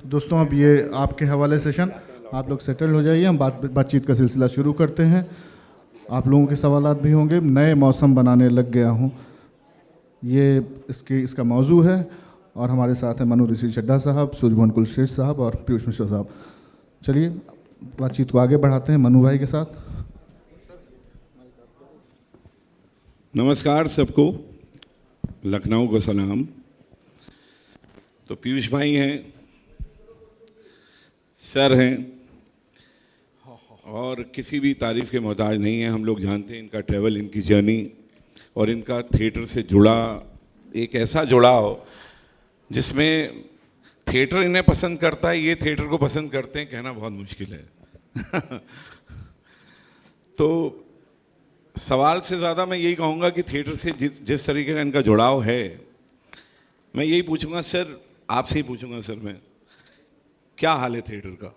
दोस्तों अब ये आपके हवाले सेशन, आप लोग सेटल हो जाइए, हम बातचीत का सिलसिला शुरू करते हैं। आप लोगों के सवालात भी होंगे। नए मौसम बनाने लग गया हूँ, ये इसका मौजू है। और हमारे साथ हैं मनु ऋषि चड्ढा साहब, सूर्यभुवन कुलश्रेष्ठ साहब और पीयूष मिश्रा साहब। चलिए बातचीत को आगे बढ़ाते हैं मनु भाई के साथ। नमस्कार सबको, लखनऊ को सलाम। तो पीयूष भाई हैं, सर हैं और किसी भी तारीफ़ के मोहताज नहीं है। हम लोग जानते हैं इनका ट्रैवल, इनकी जर्नी और इनका थिएटर से जुड़ा एक ऐसा जुड़ाव जिसमें थिएटर इन्हें पसंद करता है, ये थिएटर को पसंद करते हैं, कहना बहुत मुश्किल है। तो सवाल से ज़्यादा मैं यही कहूँगा कि थिएटर से जिस तरीके का इनका जुड़ाव है, मैं यही पूछूंगा सर, आपसे ही पूछूंगा सर, मैं क्या हाल है थिएटर का?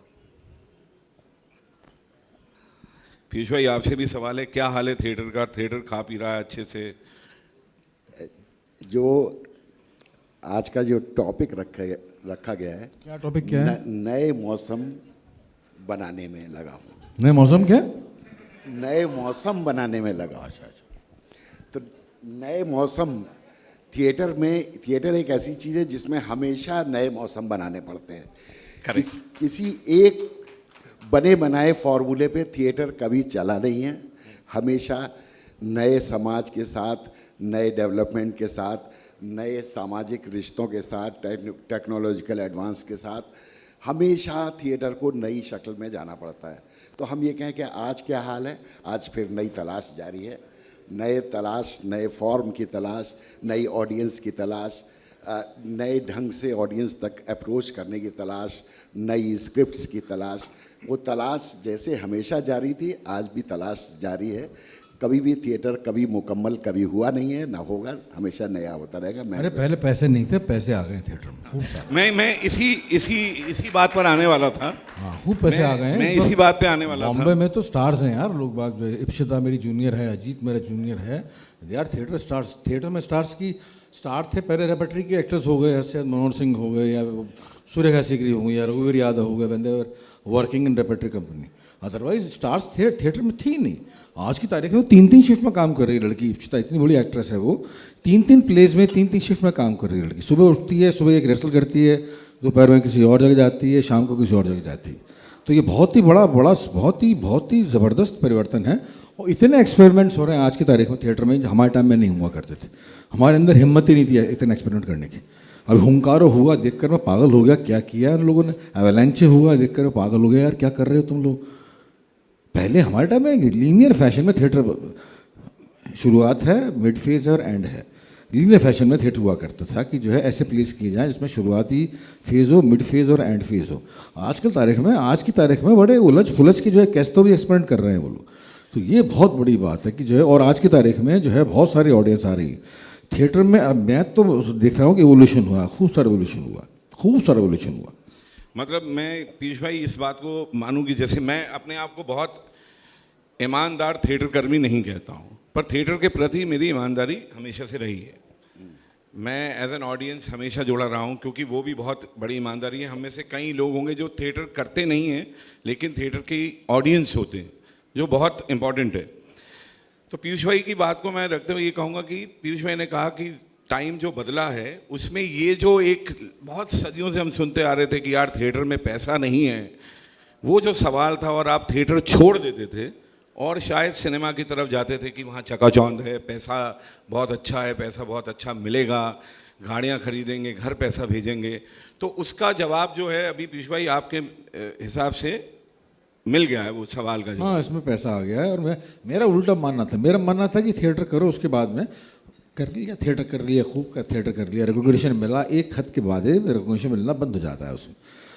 पीयूष भाई आपसे भी सवाल है, क्या हाल है थिएटर का? थिएटर खा पी रहा है अच्छे से? जो आज का जो टॉपिक रखा गया है, क्या टॉपिक क्या है? नए मौसम बनाने में लगा हूँ। नए मौसम क्या? नए मौसम बनाने में लगा। अच्छा। तो नए मौसम थिएटर एक ऐसी चीज़ है जिसमें हमेशा नए मौसम बनाने पड़ते हैं। किसी एक बने बनाए फॉर्मूले पे थिएटर कभी चला नहीं है। हमेशा नए समाज के साथ, नए डेवलपमेंट के साथ, नए सामाजिक रिश्तों के साथ, टेक्नोलॉजिकल एडवांस के साथ हमेशा थिएटर को नई शक्ल में जाना पड़ता है। तो हम ये कहें कि आज क्या हाल है, आज फिर नई तलाश जारी है। नए फॉर्म की तलाश, नई ऑडियंस की तलाश, नए ढंग से ऑडियंस तक अप्रोच करने की तलाश, नई स्क्रिप्ट्स की तलाश। वो तलाश जैसे हमेशा जारी थी, आज भी तलाश जारी है। कभी भी थिएटर कभी मुकम्मल कभी हुआ नहीं है, ना होगा, हमेशा नया होता रहेगा। अरे पहले पैसे नहीं थे, पैसे आ गए थिएटर में खूब सारे। मैं इसी बात पर आने वाला था। हाँ, खूब पैसे आ गए हैं। मैं इसी बात पे आने वाला था। बॉम्बे में तो स्टार्स हैं यार, लोग बाग जो है, इप्सिता मेरी जूनियर है, अजीत मेरा जूनियर है, they are theatre stars. Theatre में स्टार थे पहले, रेपर्टरी के एक्टर्स हो गए, जैसे मनोहर सिंह हो गए या सूर्यकांत सीकरी हो गए या रघुवीर यादव हो गए, when they were working in repertory company. Otherwise stars theatre में थी नहीं। आज की तारीख में वो 3-3 शिफ्ट में काम कर रही है लड़की। इप्सिता इतनी बड़ी एक्ट्रेस है, वो 3-3 प्लेज में 3-3 शिफ्ट में काम कर रही है लड़की। सुबह उठती है, सुबह एक रिहर्सल करती है, दोपहर में किसी और जगह जाती है, शाम को किसी और जगह जाती है। तो ये बहुत ही ज़बरदस्त परिवर्तन है। और इतने एक्सपेरिमेंट्स हो रहे हैं आज की तारीख में थिएटर में, हमारे टाइम में नहीं हुआ करते थे। हमारे अंदर हिम्मत ही नहीं थी इतने एक्सपेरिमेंट करने की। अभी हुंकारो हुआ देखकर मैं पागल हो गया, क्या किया इन लोगों ने। एवेलेंचे हुआ देखकर मैं पागल हो गया, यार क्या कर रहे हो तुम लोग। पहले हमारे टाइम में लीनियर फैशन में थिएटर शुरुआत है, मिड फेज और एंड है। लीनियर फैशन में थिएटर हुआ करता था कि जो है ऐसे प्लेस किए जाएं जिसमें शुरुआती फेज़ हो, मिड फेज़ और एंड फेज़ हो। आज की तारीख में बड़े उलझ फुलझ की जो है कैसे भी एक्सपेरिमेंट कर रहे हैं वो लोग। तो ये बहुत बड़ी बात है कि जो है, और आज की तारीख में जो है बहुत सारी ऑडियंस आ रही है थिएटर में। अब मैं तो देख रहा हूँ कि एवोल्यूशन हुआ, खूब सारा एवोल्यूशन हुआ। मतलब मैं पीयूष भाई इस बात को मानूँ कि जैसे मैं अपने आप को बहुत ईमानदार थिएटर कर्मी नहीं कहता हूँ, पर थिएटर के प्रति मेरी ईमानदारी हमेशा से रही है। मैं एज एन ऑडियंस हमेशा जुड़ा रहा हूँ, क्योंकि वो भी बहुत बड़ी ईमानदारी है। हम में से कई लोग होंगे जो थिएटर करते नहीं हैं, लेकिन थिएटर की ऑडियंस होते हैं, जो बहुत इम्पॉर्टेंट है। तो पीयूष भाई की बात को मैं रखते हुए ये कहूँगा कि पीयूष भाई ने कहा कि टाइम जो बदला है उसमें ये जो एक बहुत सदियों से हम सुनते आ रहे थे कि यार थिएटर में पैसा नहीं है, वो जो सवाल था, और आप थिएटर छोड़ देते थे और शायद सिनेमा की तरफ जाते थे कि वहाँ चकाचौंध है, पैसा बहुत अच्छा है, पैसा बहुत अच्छा मिलेगा, गाड़ियाँ खरीदेंगे, घर पैसा भेजेंगे। तो उसका जवाब जो है अभी पीयूष भाई आपके हिसाब से मिल गया है वो सवाल का जवाब। हाँ, इसमें पैसा आ गया है। और मेरा उल्टा मानना था कि थिएटर करो, उसके बाद में कर लिया, थिएटर कर लिया, खूब का थिएटर कर लिया, रिकॉग्निशन मिला, एक खत के बाद रिकॉग्निशन मिलना बंद हो जाता है उसमें।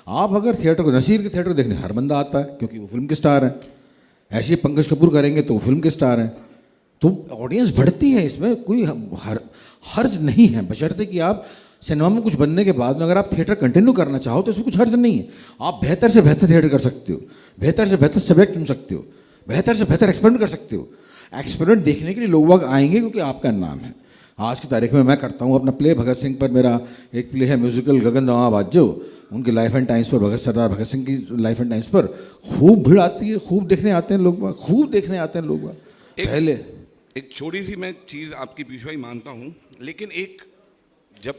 आप अगर थिएटर को, नसीर के थिएटर देखने हर बंदा आता है क्योंकि वो फिल्म के स्टार हैं। ऐसे ही पंकज कपूर करेंगे तो वो फिल्म के स्टार हैं। तो ऑडियंस बढ़ती है, इसमें कोई हर्ज नहीं है, बशर्ते कि आप सिनेमा में कुछ बनने के बाद में अगर आप थिएटर कंटिन्यू करना चाहो तो इसमें कुछ हर्ज नहीं है। आप बेहतर से बेहतर थिएटर कर सकते हो, बेहतर से बेहतर सब्जेक्ट चुन सकते हो, बेहतर से बेहतर एक्सपेरिमेंट कर सकते हो। एक्सपेरिमेंट देखने के लिए लोग आएंगे क्योंकि आपका नाम है। आज की तारीख में मैं करता हूँ अपना प्ले भगत सिंह पर, मेरा एक प्ले है म्यूजिकल गगन नवा बाजो, उनके लाइफ एंड टाइम्स पर, सरदार भगत सिंह की लाइफ एंड टाइम्स पर खूब भीड़ आती है, खूब देखने आते हैं लोग, खूब देखने आते हैं लोग। पहले एक छोटी सी मैं चीज़ आपकी पीयूष भाई मानता हूँ, लेकिन एक जब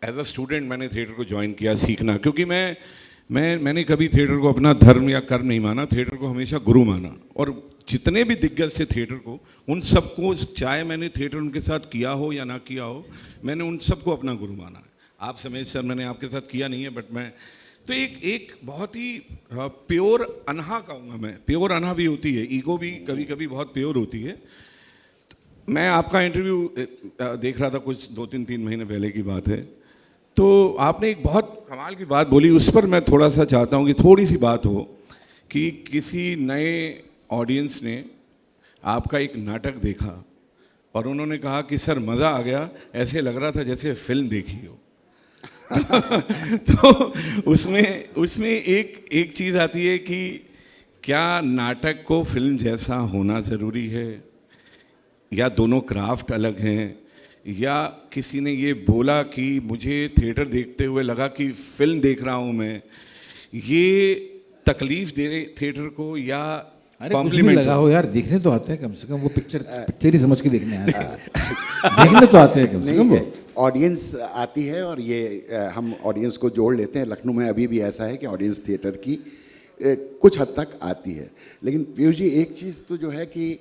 एज अ स्टूडेंट मैंने थिएटर को ज्वाइन किया सीखना, क्योंकि मैंने कभी थिएटर को अपना धर्म या कर्म नहीं माना, थिएटर को हमेशा गुरु माना। और जितने भी दिग्गज थे थिएटर को, उन सबको, चाहे मैंने थिएटर उनके साथ किया हो या ना किया हो, मैंने उन सबको अपना गुरु माना है। आप समेत सर मैंने आपके साथ किया नहीं है, बट मैं तो एक बहुत ही प्योर अनहा कहूँगा मैं, प्योर अनहा भी होती है, ईगो भी कभी कभी बहुत प्योर होती है। मैं आपका इंटरव्यू देख रहा था, कुछ 2-3 महीने पहले की बात है, तो आपने एक बहुत कमाल की बात बोली, उस पर मैं थोड़ा सा चाहता हूँ कि थोड़ी सी बात हो कि किसी नए ऑडियंस ने आपका एक नाटक देखा और उन्होंने कहा कि सर मज़ा आ गया, ऐसे लग रहा था जैसे फिल्म देखी हो। तो उसमें एक चीज़ आती है कि क्या नाटक को फिल्म जैसा होना ज़रूरी है, या दोनों क्राफ्ट अलग हैं, या किसी ने ये बोला कि मुझे थिएटर देखते हुए लगा कि फिल्म देख रहा हूँ मैं, ये तकलीफ दे रहे थिएटर को या अरे कुछ भी लगा हो यार, देखने तो आते हैं कम से कम, वो पिक्चर ही समझ के देखने आते हैं। देखने तो आते हैं कम से कम। ऑडियंस आती है और ये हम ऑडियंस को जोड़ लेते हैं। लखनऊ में अभी भी ऐसा है कि ऑडियंस थिएटर की कुछ हद तक आती है, लेकिन पीयूष जी एक चीज़ तो जो है कि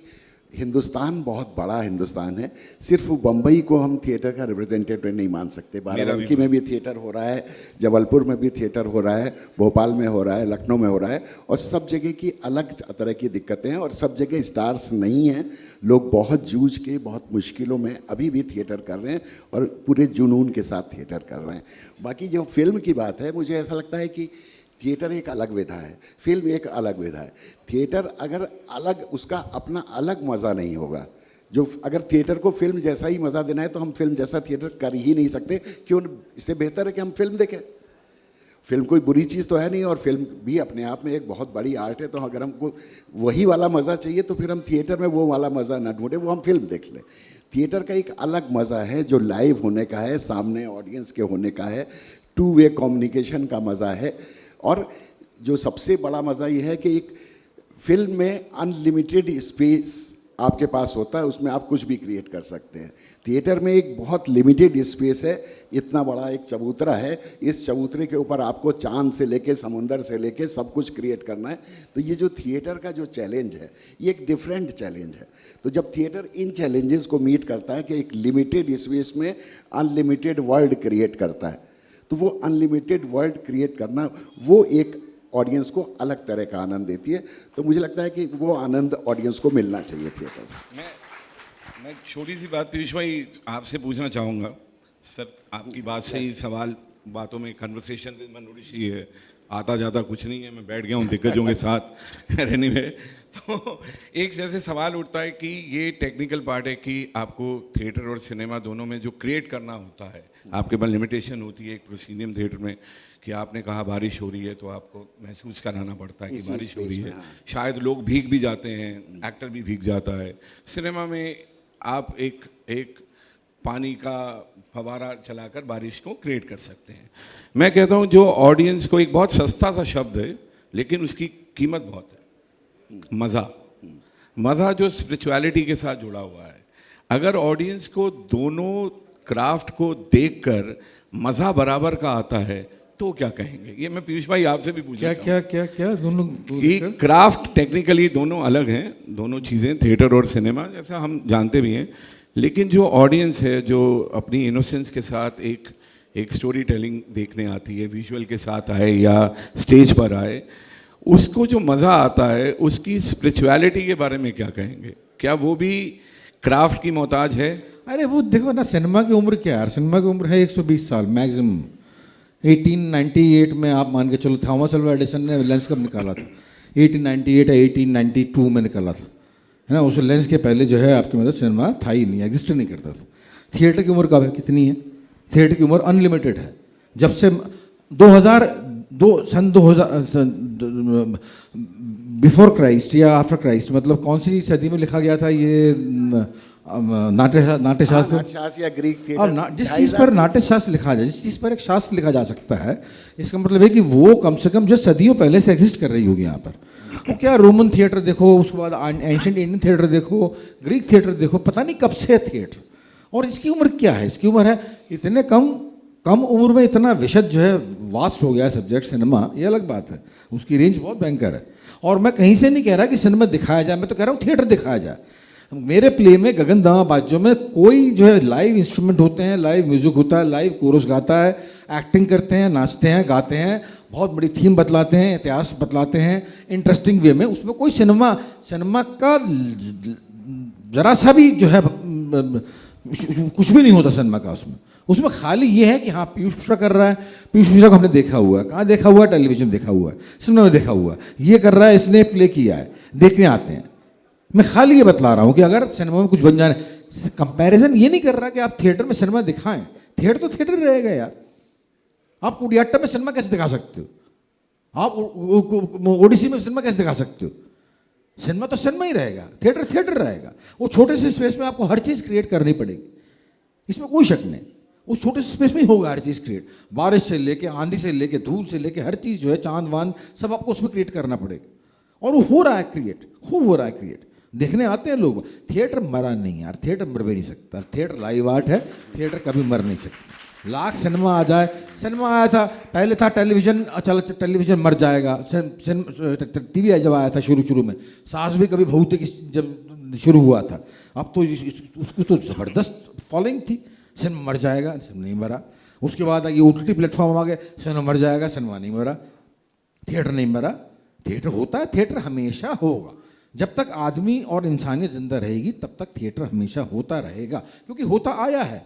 हिंदुस्तान बहुत बड़ा हिंदुस्तान है, सिर्फ बम्बई को हम थिएटर का रिप्रेजेंटेटिव नहीं मान सकते। बाराबंकी में भी थिएटर हो रहा है, जबलपुर में भी थिएटर हो रहा है, भोपाल में हो रहा है, लखनऊ में हो रहा है, और सब जगह की अलग तरह की दिक्कतें हैं और सब जगह स्टार्स नहीं हैं। लोग बहुत जूझ के, बहुत मुश्किलों में अभी भी थिएटर कर रहे हैं और पूरे जुनून के साथ थिएटर कर रहे हैं। बाकी जो फिल्म की बात है, मुझे ऐसा लगता है कि थिएटर एक अलग विधा है, फिल्म एक अलग विधा है। थिएटर अगर अलग, उसका अपना अलग मज़ा नहीं होगा। जो अगर थिएटर को फिल्म जैसा ही मज़ा देना है तो हम फिल्म जैसा थिएटर कर ही नहीं सकते। क्यों? इससे बेहतर है कि हम फिल्म देखें। फिल्म कोई बुरी चीज़ तो है नहीं, और फिल्म भी अपने आप में एक बहुत बड़ी आर्ट है। तो अगर हमको वही वाला मज़ा चाहिए तो फिर हम थिएटर में वो वाला मज़ा ना ढूंढें, वो हम फिल्म देख लें। थिएटर का एक अलग मज़ा है जो लाइव होने का है, सामने ऑडियंस के होने का है, 2 वे कम्युनिकेशन का मज़ा है। और जो सबसे बड़ा मज़ा ये है कि एक फिल्म में अनलिमिटेड स्पेस आपके पास होता है, उसमें आप कुछ भी क्रिएट कर सकते हैं। थिएटर में एक बहुत लिमिटेड स्पेस है, इतना बड़ा एक चबूतरा है, इस चबूतरे के ऊपर आपको चांद से लेके समुंदर से लेके सब कुछ क्रिएट करना है। तो ये जो थिएटर का जो चैलेंज है, ये एक डिफरेंट चैलेंज है। तो जब थिएटर इन चैलेंजेस को मीट करता है कि एक लिमिटेड स्पेस में अनलिमिटेड वर्ल्ड क्रिएट करता है, तो वो अनलिमिटेड वर्ल्ड क्रिएट करना, वो एक ऑडियंस को अलग तरह का आनंद देती है। तो मुझे लगता है कि वो आनंद ऑडियंस को मिलना चाहिए थिएटर से। मैं छोटी सी बात पीयूष भाई आपसे पूछना चाहूँगा। सर आपकी बात से ही सवाल, बातों में कन्वर्सेशन मनोरिश ही है, आता जाता कुछ नहीं है, मैं बैठ गया हूँ दिग्गजों के साथ रहने में। तो एक जैसे सवाल उठता है कि ये टेक्निकल पार्ट है कि आपको थिएटर और सिनेमा दोनों में जो क्रिएट करना होता है, आपके पास लिमिटेशन होती है एक प्रोसीनियम थिएटर में कि आपने कहा बारिश हो रही है तो आपको महसूस कराना पड़ता है कि बारिश हो रही है। शायद लोग भीग भी जाते हैं, एक्टर भी भीग जाता है। सिनेमा में आप एक पानी का फवारा चलाकर बारिश को क्रिएट कर सकते हैं। मैं कहता हूँ जो ऑडियंस को, एक बहुत सस्ता सा शब्द है लेकिन उसकी कीमत बहुत है, मज़ा जो स्पिरिचुअलिटी के साथ जुड़ा हुआ है। अगर ऑडियंस को दोनों क्राफ्ट को देखकर मज़ा बराबर का आता है तो क्या कहेंगे? ये मैं पीयूष भाई आपसे भी पूछना क्या दोनों क्राफ्ट टेक्निकली दोनों अलग हैं, दोनों चीज़ें, थिएटर और सिनेमा जैसा हम जानते भी हैं, लेकिन जो ऑडियंस है जो अपनी इनोसेंस के साथ एक स्टोरी टेलिंग देखने आती है, विजुअल के साथ आए या स्टेज पर आए, उसको जो मज़ा आता है, उसकी स्पिरिचुअलिटी के बारे में क्या कहेंगे? क्या वो भी क्राफ्ट की मोहताज है? अरे वो देखो ना, सिनेमा की उम्र क्या है? सिनेमा की उम्र है 120 साल मैक्सिमम। 1898 में आप मान के चलो, थॉमस अल्वा एडिसन ने लेंस कब निकाला था? 1898 या 1892 में निकाला था, है ना। उस लेंस के पहले जो है आपकी मतलब सिनेमा था ही नहीं, एग्जिस्ट नहीं करता था। थिएटर की उम्र कब है, कितनी है? थिएटर की उम्र अनलिमिटेड है। जब से 2000 बिफोर क्राइस्ट या आफ्टर क्राइस्ट, मतलब कौन सी सदी में लिखा गया था ये? नाट्यशास्त्र नाट्यशास्त्र या ग्रीक अब थिएटर, जिस चीज़ पर नाट्यशास्त्र लिखा जाए, जिस चीज़ पर एक शास्त्र लिखा जा सकता है, इसका मतलब है कि वो कम से कम जो सदियों पहले से एग्जिस्ट कर रही होगी यहाँ पर। वो क्या, रोमन थिएटर देखो, उसके बाद एंशिएंट इंडियन थिएटर देखो, ग्रीक थिएटर देखो, पता नहीं कब से थिएटर। और इसकी उम्र क्या है? इसकी उम्र है इतने कम उम्र में इतना विशद जो है वास्ट हो गया है सब्जेक्ट सिनेमा, ये अलग बात है। उसकी रेंज बहुत भयंकर है। और मैं कहीं से नहीं कह रहा कि सिनेमा दिखाया जाए, मैं तो कह रहा हूँ थिएटर दिखाया जाए। मेरे प्ले में गगनदामा बाज्यों में कोई जो है लाइव इंस्ट्रूमेंट होते हैं, लाइव म्यूजिक होता है, लाइव कोरस गाता है, एक्टिंग करते हैं, नाचते हैं, गाते हैं, बहुत बड़ी थीम बतलाते हैं, इतिहास बतलाते हैं इंटरेस्टिंग वे में। उसमें कोई सिनेमा का जरा सा भी जो है कुछ भी नहीं होता सिनेमा का। उसमें खाली ये है कि हाँ पीयूष मिश्रा कर रहा है, पीयूष मिश्रा को हमने देखा हुआ है, कहाँ देखा हुआ है? टेलीविजन देखा हुआ है, सिनेमा में देखा हुआ है, ये कर रहा है, इसने प्ले किया है, देखने आते हैं। मैं खाली ये बतला रहा हूँ कि अगर सिनेमा में कुछ बन जाए, कंपैरिजन ये नहीं कर रहा कि आप थिएटर में सिनेमा दिखाएं। थिएटर तो थिएटर रहेगा यार। आप कुडियाट्टा में सिनेमा कैसे दिखा सकते हो? आप ओडिसी में सिनेमा कैसे दिखा सकते हो? सिनेमा तो सिनेमा ही रहेगा, थिएटर थिएटर रहेगा। वो छोटे से स्पेस में आपको हर चीज़ क्रिएट करनी पड़ेगी, इसमें कोई शक नहीं। उस छोटे से स्पेस में ही होगा हर चीज़ क्रिएट। बारिश से लेके, आंधी से लेके, धूल से लेके, हर चीज़ जो है, चांद वांद सब आपको उसमें क्रिएट करना पड़ेगा। और वो हो रहा है क्रिएट, खूब हो रहा है क्रिएट। देखने आते हैं लोग। थिएटर मरा नहीं यार, थिएटर मर भी नहीं सकता। थिएटर लाइव आर्ट है, थिएटर कभी मर नहीं सकता। लाख सिनेमा आ जाए, सिनेमा आया था पहले, था टेलीविजन, चलो टेलीविजन मर जाएगा। टीवी जब आया था शुरू में, सास भी कभी बहू थी जब शुरू हुआ था, अब तो उसको तो ज़बरदस्त फॉलोइंग थी। सिनेमा मर जाएगा, सिनेमा नहीं मरा। उसके बाद ये OTT प्लेटफॉर्म आ गए, सिनेमा मर जाएगा, सिनेमा नहीं मरा। थिएटर नहीं मरा, थिएटर होता है, थिएटर हमेशा होगा। जब तक आदमी और इंसानियत जिंदा रहेगी तब तक थिएटर हमेशा होता रहेगा, क्योंकि होता आया है।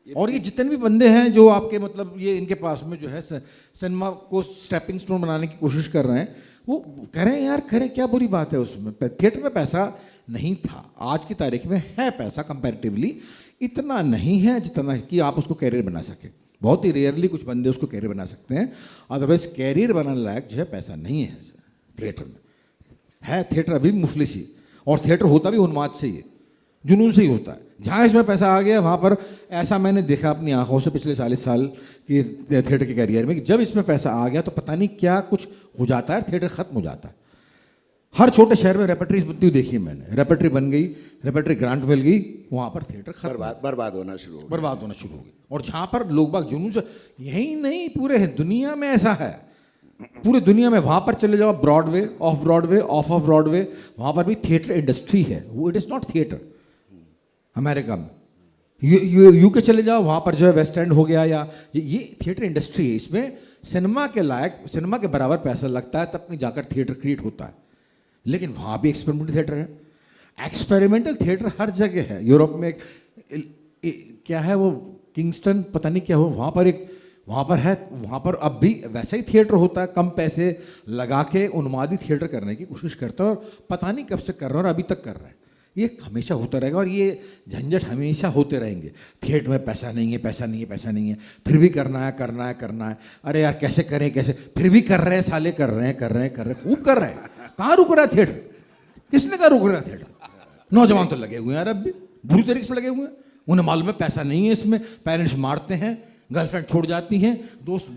और ये जितने भी बंदे हैं जो आपके मतलब ये इनके पास में जो है सिनेमा को स्टेपिंग स्टोन बनाने की कोशिश कर रहे हैं, वो करें यार, करें, क्या बुरी बात है उसमें। थिएटर में पैसा नहीं था, आज की तारीख में है पैसा, कंपैरेटिवली इतना नहीं है जितना कि आप उसको कैरियर बना सकें। बहुत ही रेयरली कुछ बंदे उसको कैरियर बना सकते हैं, अदरवाइज कैरियर बनाने लायक जो है पैसा नहीं है थिएटर में। है थिएटर अभी मुफलिस ही, और थिएटर होता भी उन्माद से ही है, जुनून से ही होता है। जहाँ इसमें पैसा आ गया वहाँ पर, ऐसा मैंने देखा अपनी आंखों से पिछले 40 साल के थिएटर के कैरियर में, कि जब इसमें पैसा आ गया तो पता नहीं क्या कुछ हो जाता है, थिएटर खत्म हो जाता है। हर छोटे शहर में रेपर्टरीज बनती हुई देखी है मैंने। रेपर्टरी बन गई, रेपर्टरी ग्रांट मिल गई, वहाँ पर थिएटर खत्म, बर्बाद होना शुरू हो गई। और जहाँ पर लोग बाग जुनून से, यही नहीं पूरे दुनिया में ऐसा है, पूरी दुनिया में। वहाँ पर चले जाओ, Broadway, of Broadway, of Broadway, वहाँ पर भी थिएटर इंडस्ट्री है, वो it is not theatre. America में यूके चले जाओ, वहाँ पर जो है वेस्ट एंड हो गया, या ये थिएटर इंडस्ट्री है। इसमें सिनेमा के लायक, सिनेमा के बराबर पैसा लगता है तब कहीं जाकर थिएटर क्रिएट होता है। लेकिन वहाँ भी एक्सपेरिमेंटल थिएटर है। एक्सपेरिमेंटल थिएटर हर जगह है। यूरोप में क्या है वो, किंगस्टन पता नहीं क्या हो, वहाँ पर है, वहाँ पर अब भी वैसा ही थिएटर होता है। कम पैसे लगा के उन्मादी थिएटर करने की कोशिश करता है, और पता नहीं कब से कर रहा है और अभी तक कर रहा है। ये हमेशा होता रहेगा, और ये झंझट हमेशा होते रहेंगे। थिएटर में पैसा नहीं है, पैसा नहीं है, पैसा नहीं है, फिर भी करना है। अरे यार कैसे करें, कैसे, फिर भी कर रहे हैं साले, कर रहे हैं, खूब कर रहे हैं। कहाँ रुक रहा है थिएटर? किसने कहा रुक रहा है थिएटर? नौजवान तो लगे हुए हैं यार, अब भी बुरी तरीके से लगे हुए हैं। उन्हें मालूम है पैसा नहीं है इसमें, पेरेंट्स मारते हैं, गर्लफ्रेंड छोड़ जाती हैं, दोस्त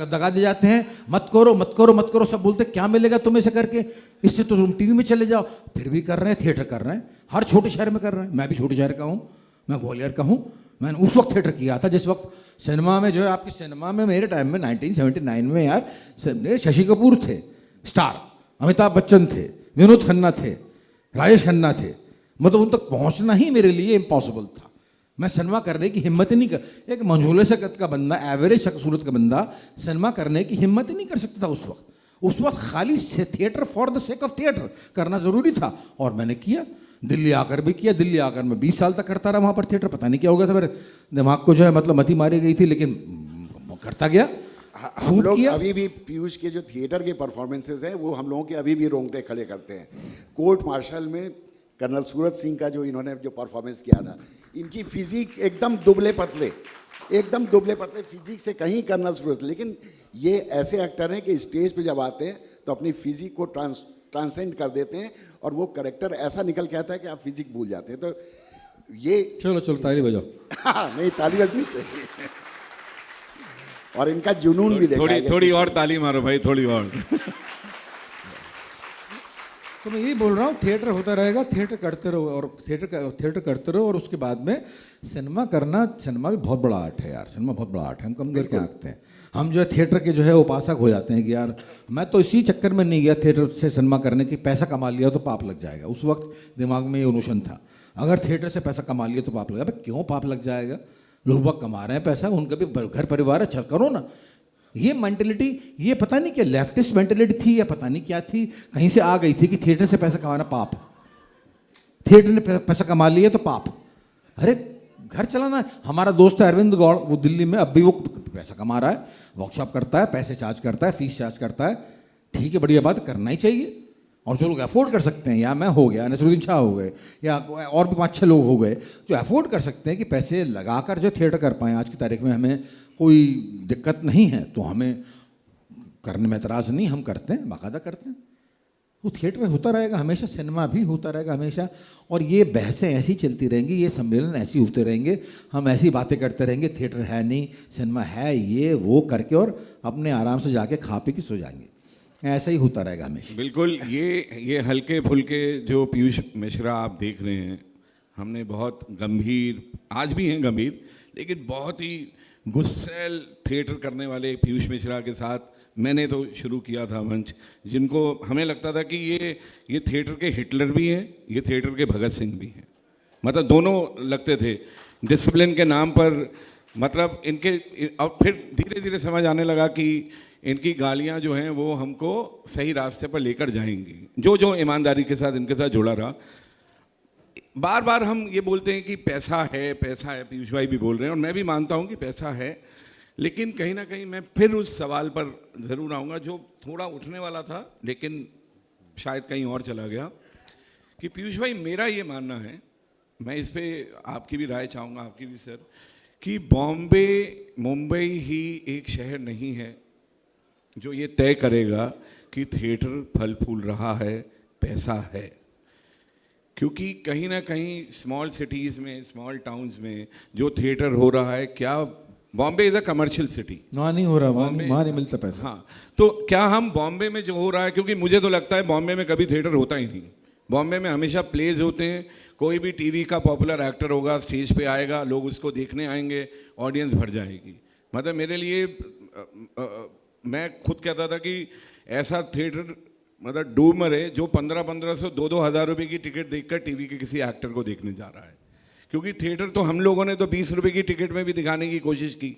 दगा दे जाते हैं, मत करो, सब बोलते क्या मिलेगा तुम्हें से करके, इससे तो तुम टीवी में चले जाओ। फिर भी कर रहे हैं, थिएटर कर रहे हैं, हर छोटे शहर में कर रहे हैं। मैं भी छोटे शहर का हूँ, मैं ग्वालियर का हूँ। मैंने उस वक्त थिएटर किया था जिस वक्त सिनेमा में जो है, आपकी सिनेमा में मेरे टाइम में 1979 में यार शशि कपूर थे स्टार, अमिताभ बच्चन थे, विनोद खन्ना थे, राजेश खन्ना थे। मतलब उन तक पहुंचना ही मेरे लिए इम्पॉसिबल था। मैं सिनेमा करने की हिम्मत ही नहीं कर, एक मंझोले से कद का बंदा, एवरेज सूरत का बंदा सिनेमा करने की हिम्मत ही नहीं कर सकता था उस वक्त खाली theatre for the sake of theatre करना जरूरी था, और मैंने किया। दिल्ली आकर भी किया, दिल्ली आकर मैं 20 साल तक करता रहा वहाँ पर थिएटर। पता नहीं क्या हो गया था, मेरे दिमाग को जो है मतलब मती मारी गई थी, लेकिन करता गया। हम लोग अभी भी पीयूष के जो थिएटर के परफॉर्मेंसेज हैं वो हम लोगों के अभी भी रोंगटे खड़े करते हैं। कोर्ट मार्शल में कर्नल सूरज सिंह का जो इन्होंने जो परफॉर्मेंस किया था, इनकी फिजिक एकदम दुबले पतले फिजिक से कहीं कर्नल सूरज, लेकिन ये ऐसे एक्टर हैं कि स्टेज पे जब आते हैं तो अपनी फिजिक को ट्रांसेंड कर देते हैं, और वो कैरेक्टर ऐसा निकल के आता है कि आप फिजिक भूल जाते हैं। तो ये चलो चलो ताली बजाओ। हाँ, नहीं ताली बजनी चाहिए। और इनका जुनून भी देखा थोड़ी है। थोड़ी और ताली मारो भाई, थोड़ी और। तो मैं यही बोल रहा हूँ, थिएटर होता रहेगा, थिएटर करते रहो और थिएटर करते रहो, और उसके बाद में सिनेमा करना। सिनेमा भी बहुत बड़ा आर्ट है यार, सिनेमा बहुत बड़ा आर्ट है। हम कम करके आंकते हैं, हम जो है थिएटर के जो है उपासक हो जाते हैं कि यार मैं तो इसी चक्कर में नहीं गया थिएटर से सिनेमा करने की, पैसा कमा लिया तो पाप लग जाएगा। उस वक्त दिमाग में ये नोशन था, अगर थिएटर से पैसा कमा लिया तो पाप लगा। भाई क्यों पाप लग जाएगा, लोग बाग कमा रहे हैं पैसा, उनका भी घर परिवार है, चल करो ना। ये मेंटेलिटी, ये पता नहीं क्या लेफ्टिस्ट मेंटेलिटी थी या पता नहीं क्या थी, कहीं से आ गई थी कि थिएटर से पैसा कमाना पाप, थिएटर ने पैसा कमा लिया तो पाप। अरे घर चलाना। हमारा दोस्त है अरविंद गौड़, वो दिल्ली में अब भी वो पैसा कमा रहा है, वर्कशॉप करता है, पैसे चार्ज करता है, फीस चार्ज करता है। ठीक है, बढ़िया बात, करना ही चाहिए। और जो लोग अफोर्ड कर सकते हैं, या मैं हो गया, नसरुद्दीन शाह हो गए, या और भी 5-6 लोग हो गए जो अफोर्ड कर सकते हैं कि पैसे लगाकर जो थिएटर कर पाएँ, आज की तारीख में हमें कोई दिक्कत नहीं है, तो हमें करने में एतराज़ नहीं, हम करते हैं, बाकायदा करते हैं। वो थिएटर होता रहेगा हमेशा, सिनेमा भी होता रहेगा हमेशा, और ये बहसें ऐसी चलती रहेंगी, ये सम्मेलन ऐसे होते रहेंगे, हम ऐसी बातें करते रहेंगे, थिएटर है नहीं, सिनेमा है, ये वो करके, और अपने आराम से जाके खा पी के सो जाएंगे। ऐसा ही होता रहेगा हमेशा। बिल्कुल। ये हल्के फुल्के जो पीयूष मिश्रा आप देख रहे हैं, हमने बहुत गंभीर, आज भी हैं गंभीर, लेकिन बहुत ही गुस्सैल थिएटर करने वाले पीयूष मिश्रा के साथ मैंने तो शुरू किया था मंच, जिनको हमें लगता था कि ये थिएटर के हिटलर भी हैं, ये थिएटर के भगत सिंह भी हैं। मतलब दोनों लगते थे डिसिप्लिन के नाम पर। मतलब इनके, अब फिर धीरे धीरे समझ आने लगा कि इनकी गालियां जो हैं वो हमको सही रास्ते पर लेकर जाएंगी, जो ईमानदारी के साथ इनके साथ जुड़ा रहा। बार बार हम ये बोलते हैं कि पैसा है, पैसा है, पीयूष भाई भी बोल रहे हैं और मैं भी मानता हूँ कि पैसा है, लेकिन कहीं ना कहीं मैं फिर उस सवाल पर ज़रूर आऊँगा जो थोड़ा उठने वाला था लेकिन शायद कहीं और चला गया, कि पीयूष भाई मेरा ये मानना है, मैं इस पर आपकी भी राय चाहूँगा, आपकी भी सर, कि बॉम्बे मुंबई ही एक शहर नहीं है जो ये तय करेगा कि थिएटर फल फूल रहा है, पैसा है। क्योंकि कहीं ना कहीं स्मॉल सिटीज़ में, स्मॉल टाउन्स में जो थिएटर हो रहा है, क्या Bombay is a commercial city, वहाँ नहीं हो रहा, वहाँ नहीं मिलता पैसा। हाँ, तो क्या हम बॉम्बे में जो हो रहा है, क्योंकि मुझे तो लगता है बॉम्बे में कभी थिएटर होता ही नहीं, बॉम्बे में हमेशा प्लेज होते हैं, कोई भी टीवी का पॉपुलर एक्टर होगा, स्टेज पे आएगा, लोग उसको देखने आएंगे, ऑडियंस भर जाएगी। मतलब मेरे लिए मैं खुद कहता था कि ऐसा थिएटर मतलब डूब मरे जो 1500 2-2 हज़ार रुपये की टिकट देखकर टीवी के किसी एक्टर को देखने जा रहा है। क्योंकि थिएटर तो हम लोगों ने तो 20 रुपये की टिकट में भी दिखाने की कोशिश की,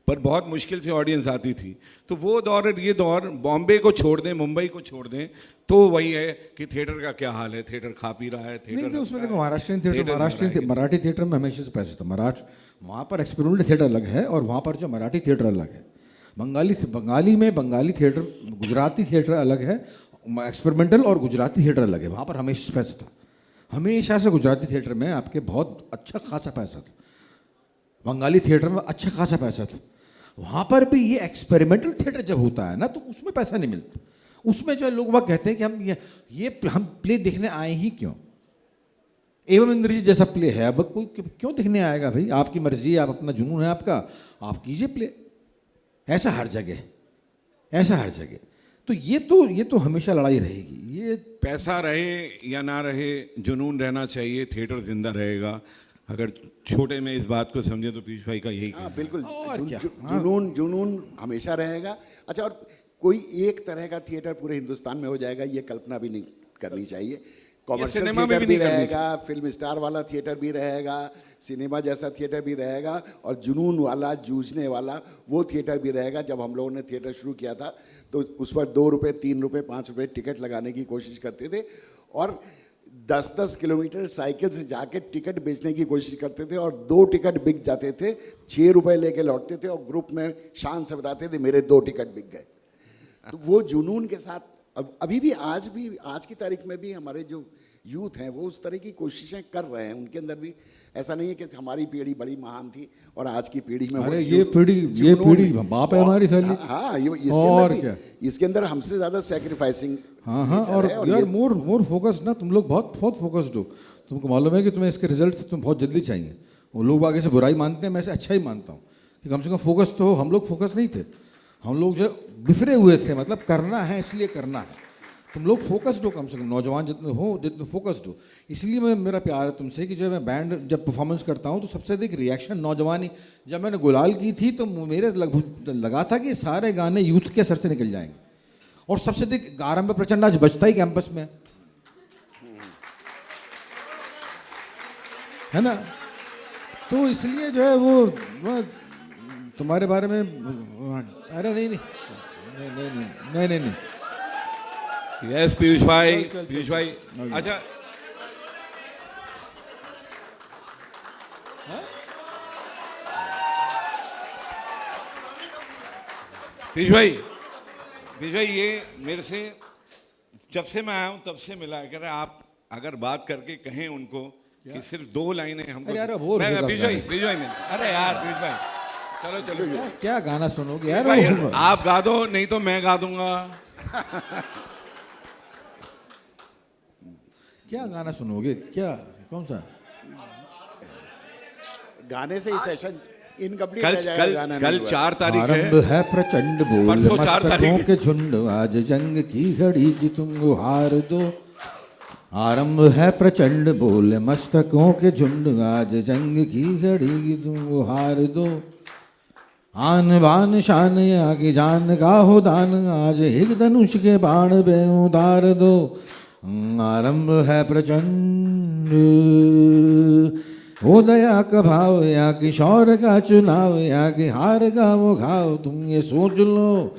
पर बहुत मुश्किल से ऑडियंस आती थी। तो वो दौर और ये दौर, बॉम्बे को छोड़ दें, मुंबई को छोड़ दें, तो वही है कि थिएटर का क्या हाल है, थिएटर खा पी रहा है, थिएटर नहीं तो उसमें देखो, महाराष्ट्रियन थिएटर, मराठी थिएटर में हमेशा से पैसे था। वहाँ पर एक्सपेरिमेंटल थिएटर अलग है और वहाँ पर जो मराठी थिएटर अलग है। बंगाली थिएटर, गुजराती थिएटर अलग है, एक्सपेरिमेंटल और गुजराती थिएटर अलग है। वहाँ पर हमेशा पैसा था, हमेशा से गुजराती थिएटर में आपके बहुत अच्छा खासा पैसा था, बंगाली थिएटर में अच्छा खासा पैसा था। वहाँ पर भी ये एक्सपेरिमेंटल थिएटर जब होता है ना, तो उसमें पैसा नहीं मिलता। उसमें जो लोग वह कहते हैं कि हम प्ले देखने आए ही क्यों, एवं इंद्र जी जैसा प्ले है, अब कोई क्यों देखने आएगा भाई, आपकी मर्जी है, आप अपना जुनून है आपका, आप कीजिए प्ले। ऐसा हर जगह, ऐसा हर जगह। तो ये तो हमेशा लड़ाई रहेगी। ये पैसा रहे या ना रहे, जुनून रहना चाहिए, थिएटर जिंदा रहेगा। अगर छोटे में इस बात को समझे तो पीयूष भाई का यही हाँ बिल्कुल, और क्या? जुनून हमेशा रहेगा। अच्छा, और कोई एक तरह का थिएटर पूरे हिंदुस्तान में हो जाएगा ये कल्पना भी नहीं करनी चाहिए। कॉमर्शियल सिनेमा में थिएटर भी भी नहीं करनी रहेगा, फिल्म स्टार वाला थिएटर भी रहेगा, सिनेमा जैसा थिएटर भी रहेगा, और जुनून वाला, जूझने वाला वो थिएटर भी रहेगा। जब हम लोगों ने थिएटर शुरू किया था तो उस पर 2 रुपये, 3 रुपये, 5 रुपये टिकट लगाने की कोशिश करते थे, और 10-10 किलोमीटर साइकिल से जाके टिकट बेचने की कोशिश करते थे, और 2 टिकट बिक जाते थे, 6 रुपये लेके लौटते थे, और ग्रुप में शान से बताते थे मेरे 2 टिकट बिक गए। तो वो जुनून के साथ अभी भी, आज की तारीख में भी हमारे जो यूथ हैं वो उस तरह की कोशिशें कर रहे हैं। उनके अंदर भी ऐसा नहीं है कि हमारी पीढ़ी बड़ी महान थी और आज की पीढ़ी में, अरे ये पीढ़ी बाप है हमारी साली। हाँ, इसके अंदर हमसे ज्यादा सैक्रिफाइसिंग। हाँ, और यार मोर फोकस्ड ना, तुम लोग बहुत फोकस्ड हो। तुमको मालूम है कि तुम्हें इसके रिजल्ट तुम्हें बहुत जल्दी चाहिए। वो लोग आगे से बुराई मानते हैं, मैं इसे अच्छा ही मानता हूँ कि कम से कम फोकस तो हो। हम लोग फोकस नहीं थे, हम लोग जो बिफरे हुए थे, मतलब करना है इसलिए करना है। तुम लोग फोकस्ड हो, कम से कम नौजवान जितने हो जितने फोकस्ड हो। इसलिए मेरा प्यार है तुमसे कि जो मैं बैंड जब परफॉर्मेंस करता हूँ तो सबसे अधिक रिएक्शन नौजवानी। जब मैंने गुलाल की थी तो मेरे लगा था कि सारे गाने यूथ के सर से निकल जाएंगे, और सबसे अधिक आरंभ प्रचंड आज बजता ही कैंपस में है ना। तो इसलिए जो है वो तुम्हारे बारे में, अरे नहीं नहीं नहीं नहीं नहीं नहीं, नहीं। यस पीयूष भाई, पीयूष भाई, अच्छा पीयूष भाई ये मेरे से जब से मैं आया हूँ तब से मिला है। कह रहे आप अगर बात करके कहें उनको कि सिर्फ 2 लाइनें हमको। अरे यार वो पीयूष भाई में, अरे यार पीयूष भाई, चलो चलो क्या गाना सुनोगे यार? भाई, आप गा दो, नहीं तो मैं गा दूंगा। क्या गाना सुनोगे? क्या कौन सा गाने से ही सेशन इनकम्प्लीट कल रह जाएगा, कल गाना कल नहीं हुआ। 4 तारीख आरंभ है। है प्रचंड बोल, परसों 4 मस्तकों तारीख के झुंड, आज जंग की घड़ी की तुम हार दो। आरंभ है प्रचंड बोल, मस्तकों के झुंड, आज जंग की घड़ी की तुम हार दो। आन बान शान आगे जान का हो दान, आज एक धनुष के बाण बे उतार दो। आरंभ है प्रचंड, हो दया का भाव या किशोर का चुनाव, या कि हार का वो घाव तुम ये सोच लो।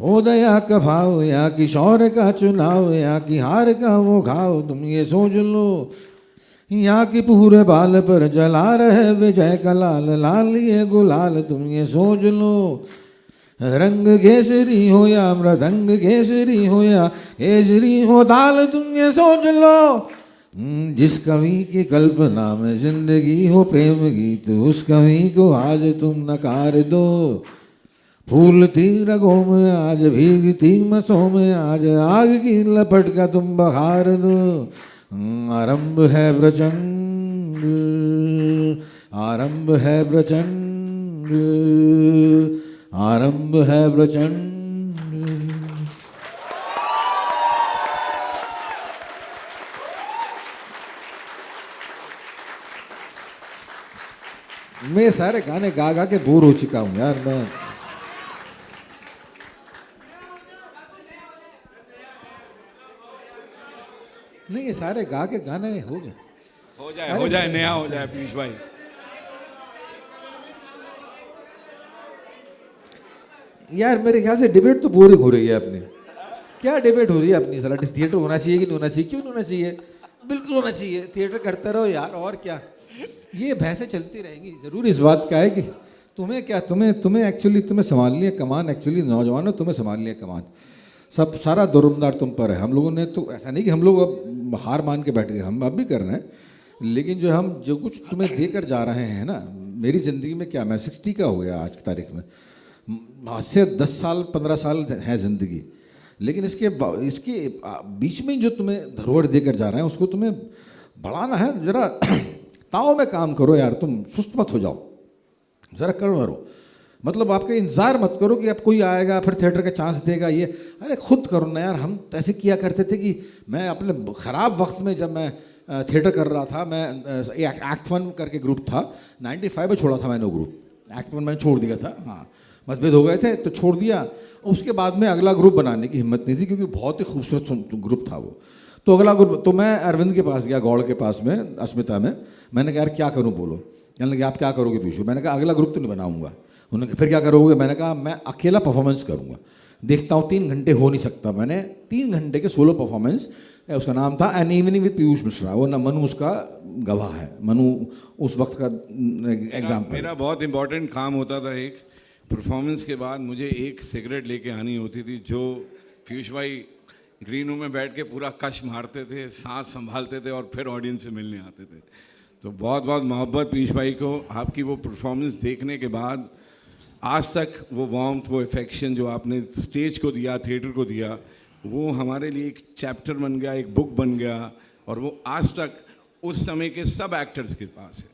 हो दया का भाव या किशोर का चुनाव, या कि हार का वो घाव तुम ये सोच लो। यहाँ की पूरे बाल पर जला रहे विजय का लाल, लाल ये गुलाल तुम ये सोच लो। रंग केसरी हो या मृदंग केसरी हो या केसरी हो ताल तुम ये सोच लो। जिस कवि की कल्पना में जिंदगी हो प्रेम गीत, उस कवि को आज तुम नकार दो। फूलती रगों में आज भीगती मसों में, आज आग की लपट का तुम बहार दो। आरंभ है प्रचंड, आरंभ है प्रचंड, आरंभ है प्रचंड। मैं सारे गाने गा गा के बोर हो चुका हूँ यार। मैं नहीं, ये सारे गा के गाने हो गए। हो जाए नया हो जाए पीयूष भाई। यार मेरे ख्याल से डिबेट तो बोरिंग हो रही है अपनी। क्या डिबेट हो रही है अपनी? साला थिएटर होना चाहिए कि नहीं होना चाहिए? क्यों नहीं होना चाहिए? बिल्कुल होना चाहिए। थिएटर करते रहो यार, और क्या, ये बहसें चलती रहेंगी। जरूर इस बात का है कि तुम्हें क्या, तुम्हें एक्चुअली तुम्हें संभालनी है कमान। एक्चुअली नौजवानों तुम्हें संभालनी है कमान। सब सारा दुर्मदार तुम पर है। हम लोगों ने तो ऐसा नहीं कि हम लोग अब हार मान के बैठ गए, हम अब भी कर रहे हैं, लेकिन जो कुछ तुम्हें देकर जा रहे हैं ना, मेरी ज़िंदगी में क्या, मैं 60 का हो गया आज की तारीख में। आज से 10 साल 15 साल है ज़िंदगी, लेकिन इसके बीच में जो तुम्हें धरोहर देकर जा रहे हैं उसको तुम्हें बढ़ाना है। ज़रा ताव में काम करो यार, तुम सुस्त मत हो जाओ, ज़रा करो। मतलब आपका इंतज़ार मत करो कि अब कोई आएगा फिर थिएटर का चांस देगा। ये अरे खुद करो ना यार। हम ऐसे किया करते थे कि मैं अपने ख़राब वक्त में, जब मैं थिएटर कर रहा था, मैं एक्ट 1 करके ग्रुप था, 95 में छोड़ा था मैंने वो ग्रुप। एक्ट 1 मैंने छोड़ दिया था, हाँ, मतभेद हो गए थे तो छोड़ दिया। उसके बाद में अगला ग्रुप बनाने की हिम्मत नहीं थी, क्योंकि बहुत ही खूबसूरत ग्रुप था वो। तो अगला ग्रुप, तो मैं अरविंद के पास गया, गौड़ के पास में, अस्मिता में। मैंने कहा यार क्या करूँ बोलो। कहने लगे आप क्या करोगे पीछू? मैंने कहा अगला ग्रुप तो नहीं बनाऊंगा। उन्होंने कहा फिर क्या करोगे? मैंने कहा मैं अकेला परफॉर्मेंस करूंगा, देखता हूँ 3 घंटे हो नहीं सकता। मैंने 3 घंटे के सोलो परफॉर्मेंस, उसका नाम था an evening with Piyush Mishra. वो ना मनु उसका गवाह है, मनु उस वक्त का एग्जाम्पल। मेरा बहुत इंपॉर्टेंट काम होता था, एक परफॉर्मेंस के बाद मुझे एक सिगरेट लेके आनी होती थी, जो पीयूष भाई ग्रीन रूम में बैठ के पूरा कश मारते थे, सांस संभालते थे और फिर ऑडियंस से मिलने आते थे। तो बहुत बहुत मोहब्बत पीयूष भाई को। आपकी वो परफॉर्मेंस देखने के बाद आज तक वो वार्मथ, वो अफेक्शन जो आपने स्टेज को दिया, थिएटर को दिया, वो हमारे लिए एक चैप्टर बन गया, एक बुक बन गया, और वो आज तक उस समय के सब एक्टर्स के पास है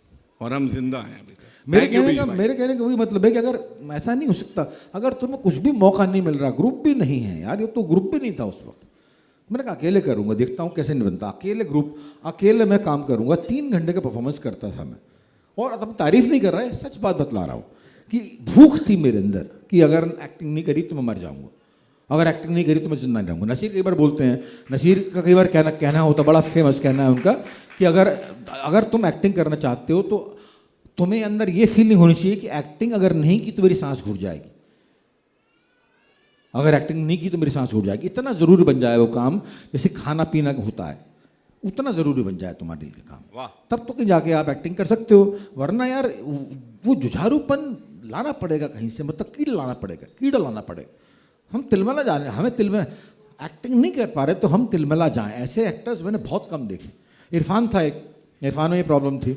और हम जिंदा हैं अभी तक। मेरे Thank you, कहने का बीज भाई। मेरे कहने का वही मतलब है कि अगर ऐसा नहीं हो सकता, अगर तुम्हें कुछ भी मौका नहीं मिल रहा, ग्रुप भी नहीं है यार, ये तो ग्रुप भी नहीं था उस वक्त। मैंने कहा अकेले करूंगा, देखता हूँ कैसे नहीं बनता, अकेले ग्रुप, अकेले मैं काम करूंगा। 3 घंटे का परफॉर्मेंस करता था मैं, और अब तारीफ नहीं कर रहा है, सच बात बतला रहा हूँ कि भूख थी मेरे अंदर कि अगर एक्टिंग नहीं करी तो मैं मर जाऊंगा, अगर एक्टिंग नहीं करी तो मैं जिंदा नहीं रहूंगा। नसीर कई बार बोलते हैं, नसीर का कई बार कहना होता, बड़ा फेमस कहना है उनका कि अगर तुम एक्टिंग करना चाहते हो तो तुम्हें अंदर ये फीलिंग होनी चाहिए कि एक्टिंग अगर नहीं की तो मेरी सांस घुट जाएगी, अगर एक्टिंग नहीं की तो मेरी सांस घुट जाएगी। इतना ज़रूरी बन जाए वो काम, जैसे खाना पीना होता है, उतना ज़रूरी बन जाए तुम्हारे लिए काम, वाह। तब तो कहीं जाके आप एक्टिंग कर सकते हो। वरना यार वो जुझारूपन लाना पड़ेगा कहीं से, मतलब कीड़ा लाना पड़ेगा। हम तिलमिला जाने, हमें तिलमिला एक्टिंग नहीं कर पा रहे तो हम तिलमिला जाएं, ऐसे एक्टर्स मैंने बहुत कम देखे। इरफान था एक, इरफान में ये प्रॉब्लम थी।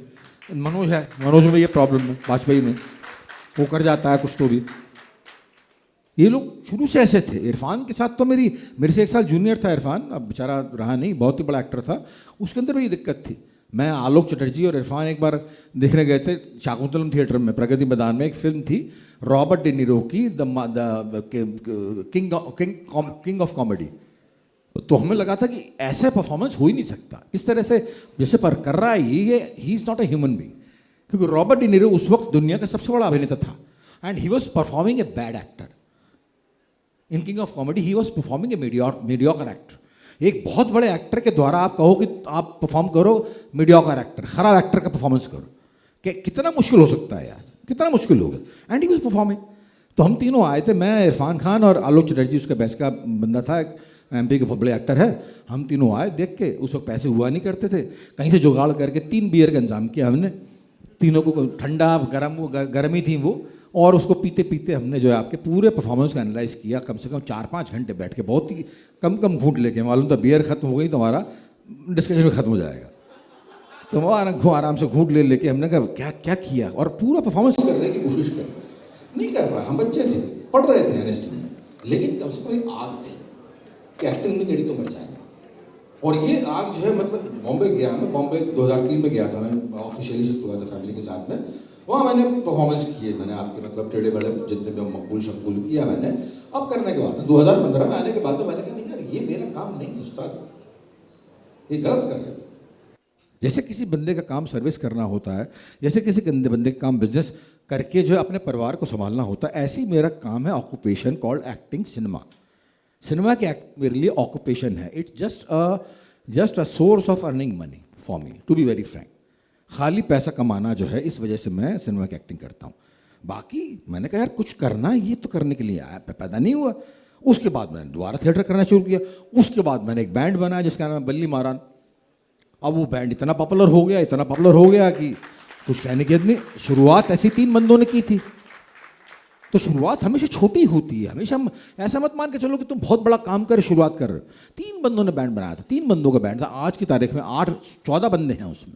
मनोज है, मनोज में ये प्रॉब्लम है, वाजपेयी में वो कर जाता है कुछ तो भी। ये लोग शुरू से ऐसे थे। इरफान के साथ तो मेरे से 1 साल जूनियर था इरफान, अब बेचारा रहा नहीं, बहुत ही बड़ा एक्टर था। उसके अंदर भी ये दिक्कत थी। मैं, आलोक चटर्जी और इरफान एक बार देखने गए थे शाकुंतलम थिएटर में, प्रगति मैदान में। एक फिल्म थी रॉबर्ट डी नीरो की, द किंग ऑफ कॉमेडी। तो हमें लगा था कि ऐसा परफॉर्मेंस हो ही नहीं सकता इस तरह से जैसे पर कर रहा है ये, he is not a human being. क्योंकि रॉबर्ट डी नीरो उस वक्त दुनिया का सबसे बड़ा अभिनेता था, and he was performing a bad actor. In king of comedy he was performing A mediocre actor. एक बहुत बड़े एक्टर के द्वारा आप कहो कि आप परफॉर्म करो मीडियोकर एक्टर, खराब एक्टर का परफॉर्मेंस करो, कि कितना मुश्किल हो सकता है यार, कितना मुश्किल होगा। And he was performing. तो हम तीनों आए थे, मैं, इरफान खान और आलोक चटर्जी, उसका बैच का बंदा था, MP के बहुत बड़े एक्टर है। हम तीनों आए देख के, उस वक्त पैसे हुआ नहीं करते थे, कहीं से जुगाड़ करके 3 बियर का इंतजाम किया हमने। तीनों को ठंडा गर्मी थी वो, और उसको पीते पीते हमने जो है आपके पूरे परफॉर्मेंस का एनालाइज किया, कम से कम 4-5 घंटे बैठ के, बहुत ही कम घूंट लेके। मालूम था बियर खत्म हो गई तो हमारा डिस्कशन भी खत्म हो जाएगा, तो हमारा आराम से घूंट लेके हमने कहा क्या क्या किया, और पूरा परफॉर्मेंस करने की कोशिश कर, नहीं कर पाया। हम बच्चे थे, पढ़ रहे थे ऑनेस्टली, लेकिन कम से कम एक आग थी कि एक्टिंग नहीं करी तो मर जाएंगे। और ये आग जो है, मतलब बॉम्बे गया मैं, बॉम्बे 2003 में गया था मैं, ऑफिशियली शिफ्ट हुआ था फैमिली के साथ में। वहाँ मैंने परफॉर्मेंस किए, मैंने आपके मतलब टेढ़े बड़े जितने भी मकबूल शकबूल किया मैंने। अब करने के बाद 2015 में आने के बाद तो मैंने कहा नहीं यार ये मेरा काम नहीं है उस्ताद, ये गलत कर रहे हो। जैसे किसी बंदे का काम सर्विस करना होता है, जैसे किसी बंदे का काम बिजनेस करके जो है अपने परिवार को संभालना होता है, ऐसे ही मेरा काम है occupation called acting cinema. Cinema की मेरे लिए ऑक्यूपेशन है। It's just a source of earning money for me, to be very frank. खाली पैसा कमाना जो है, इस वजह से मैं सिनेमा की एक्टिंग करता हूँ। बाकी मैंने कहा यार कुछ करना है, ये तो करने के लिए आया, पैदा नहीं हुआ। उसके बाद मैंने दोबारा थिएटर करना शुरू किया। उसके बाद मैंने एक बैंड बनाया जिसका नाम है बल्ली मारान। अब वो बैंड इतना पॉपुलर हो गया कि कुछ कहने की नहीं। शुरुआत ऐसी 3 बंदों ने की थी, तो शुरुआत हमेशा छोटी होती है। हमेशा हम ऐसा मत मान के चलो कि तुम बहुत बड़ा काम कर शुरुआत कर रहे हो। 3 बंदों ने बैंड बनाया था, 3 बंदों का बैंड था। आज की तारीख में 14 बंदे हैं उसमें,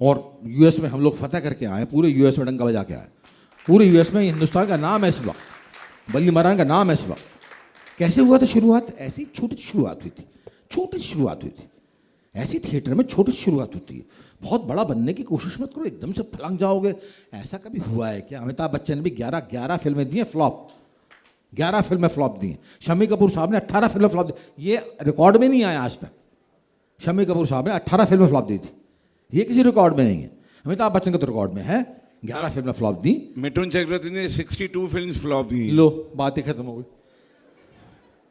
और US में हम लोग फतेह करके आए, पूरे US में डंका बजा के आए। पूरे US में हिंदुस्तान का नाम है इस वक्त, बल्ली मारान का नाम है इस वक्त। कैसे हुआ था शुरुआत? ऐसी छोटी शुरुआत हुई थी। ऐसी थिएटर में छोटी शुरुआत होती है। बहुत बड़ा बनने की कोशिश मत करो, एकदम से फलंग जाओगे। ऐसा कभी हुआ है क्या? अमिताभ बच्चन ने भी 11 फिल्में दी हैं फ्लॉप, 11 फिल्में फ्लॉप दी हैं। शम्मी कपूर साहब ने 18 फिल्में फ्लॉप दी, ये रिकॉर्ड में नहीं आया आज तक। शम्मी कपूर साहब ने 18 फिल्में फ्लॉप दी थी, ये किसी रिकॉर्ड में नहीं है। अमिताभ बच्चन का तो रिकॉर्ड में है, 11 फिल्में फ्लॉप दी। मिथुन चक्रवर्ती ने 62 फिल्म फ्लॉप दी। लो, बात ही खत्म हो गई।